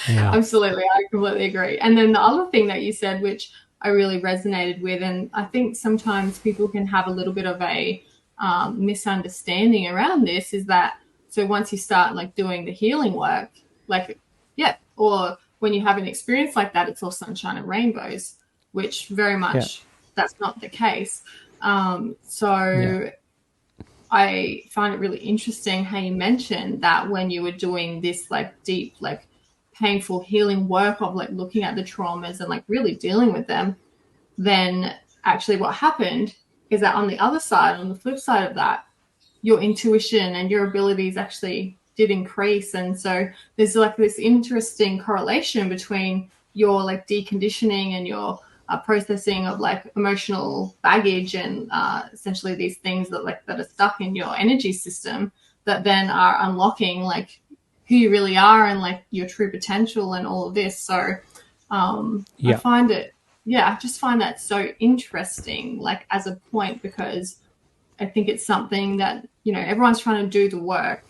Absolutely. I completely agree. And then the other thing that you said, which I really resonated with, and I think sometimes people can have a little bit of a misunderstanding around this, is that, so once you start like doing the healing work, or when you have an experience like that, it's all sunshine and rainbows, which very much that's not the case. I find it really interesting how you mentioned that when you were doing this like deep, like painful healing work of like looking at the traumas and like really dealing with them, then actually what happened is that on the other side, on the flip side of that, your intuition and your abilities actually did increase. And so there's like this interesting correlation between your like deconditioning and your processing of like emotional baggage and essentially these things that are stuck in your energy system that then are unlocking like who you really are and like your true potential and all of this. So I find it, I just find that so interesting, like as a point, because I think it's something that, you know, everyone's trying to do the work,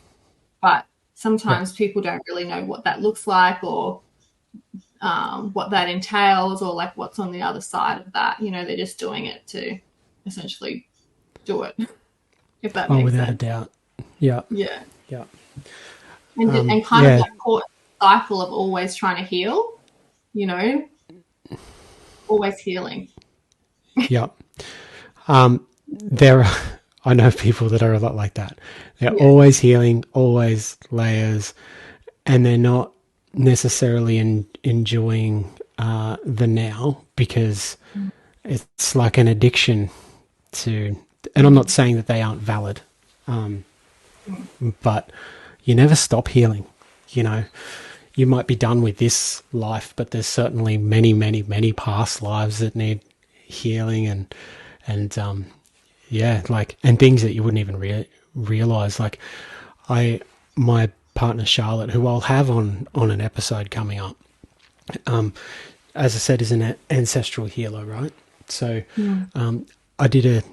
but sometimes people don't really know what that looks like or what that entails or like what's on the other side of that. You know, they're just doing it to essentially do it, if that makes without sense. a doubt. Yeah. Yeah. Yeah. And kind of like caught the cycle of always trying to heal, you know, always healing. Yeah. There are, I know people that are a lot like that. They're always healing, always layers, and they're not necessarily enjoying the now, because it's like an addiction to, and I'm not saying that they aren't valid, but you never stop healing. You know, you might be done with this life, but there's certainly many, many, many past lives that need healing and like, and things that you wouldn't even realize. Like my partner Charlotte, who I'll have on an episode coming up, as I said, is an ancestral healer, right? So I did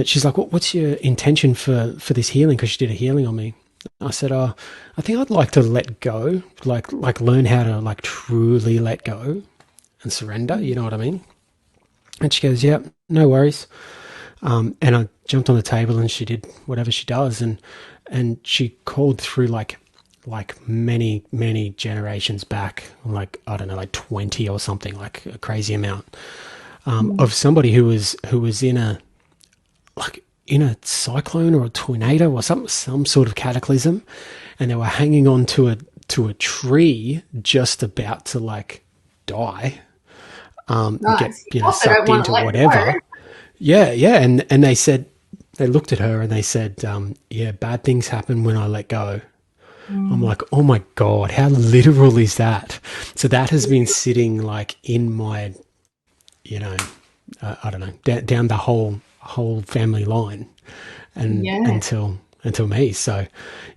she's like, what's your intention for this healing? Because she did a healing on me. I said, I think I'd like to let go, like learn how to like truly let go and surrender. You know what I mean? And she goes, yeah, no worries. And I jumped on the table and she did whatever she does. And she called through like many, many generations back, like, I don't know, like 20 or something, like a crazy amount, of somebody who was in a cyclone or a tornado or some sort of cataclysm, and they were hanging on to a tree, just about to like die, get sucked into whatever. Yeah, and they said, they looked at her and they said, bad things happen when I let go. I'm like, oh my God, how literal is that? So that has been sitting like in my, you know, I don't know, down the whole family line, and until me. So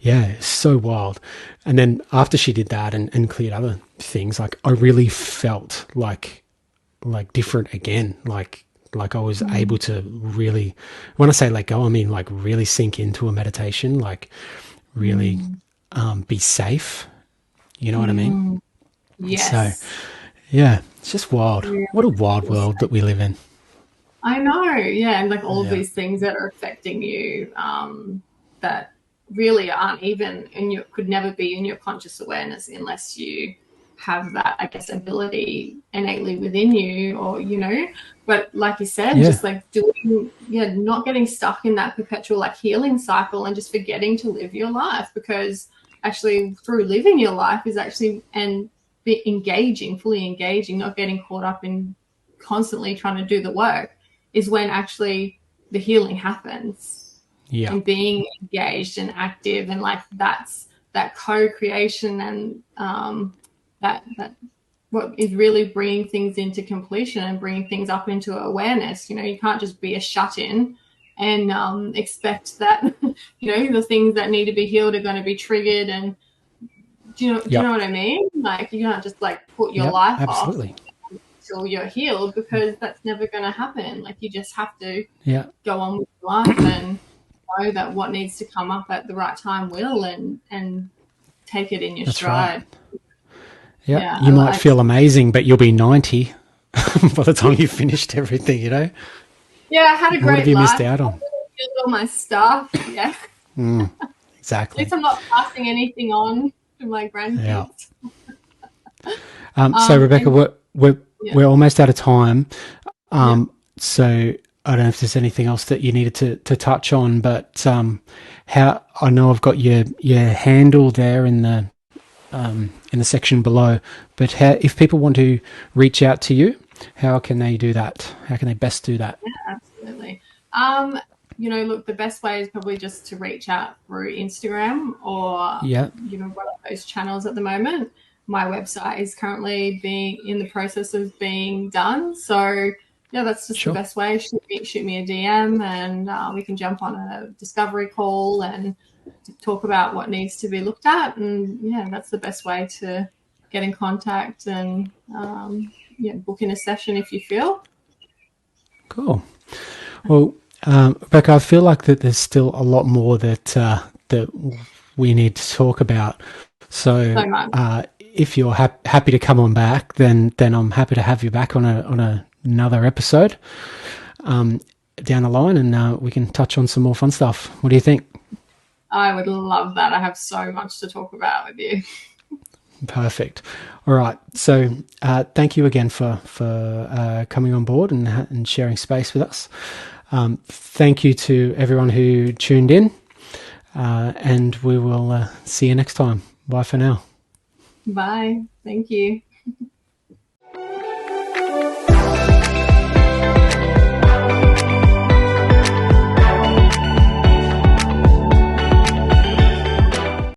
yeah, so wild. And then after she did that and cleared other things, like I really felt like different again, like I was able to really, when I say let go, I mean like really sink into a meditation, like really be safe. You know what I mean? Yes. So yeah, it's just wild. What a wild world that we live in. I know, yeah, and like all of these things that are affecting you, that really aren't even could never be in your conscious awareness unless you have that, I guess, ability innately within you, or you know. But like you said, just like doing, not getting stuck in that perpetual like healing cycle and just forgetting to live your life, because actually through living your life is actually be fully engaging, not getting caught up in constantly trying to do the work, is when actually the healing happens. Yeah. And being engaged and active, and like that's that co-creation and that what is really bringing things into completion and bringing things up into awareness. You know, you can't just be a shut-in and expect that you know the things that need to be healed are going to be triggered. And do you know what I mean? Like you can't just like put your life off until you're healed, because that's never going to happen. Like you just have to go on with life and know that what needs to come up at the right time will, and take it in your stride. Right. Yeah, you might feel amazing, but you'll be 90 by the time you've finished everything, you know? Yeah, I had a great life. What have you missed out on? All my stuff, Exactly. At least I'm not passing anything on to my grandkids. So, Rebecca, we're almost out of time. So I don't know if there's anything else that you needed to touch on, but how I know I've got your handle there in the section below, but if people want to reach out to you, how can they do that? How can they best do that? Yeah, absolutely. Look, the best way is probably just to reach out through Instagram or, one of those channels at the moment. My website is currently in the process of being done. So, yeah, that's just the best way. Shoot me a DM and we can jump on a discovery call and talk about what needs to be looked at. And, yeah, that's the best way to get in contact and, book in a session if you feel. Cool. Well, Rebecca, I feel like that there's still a lot more that we need to talk about. So if you're happy to come on back, then I'm happy to have you back on another episode down the line, and we can touch on some more fun stuff. What do you think? I would love that. I have so much to talk about with you. Perfect. All right. So thank you again for coming on board and sharing space with us. Thank you to everyone who tuned in, and we will see you next time. Bye for now. Bye. Thank you.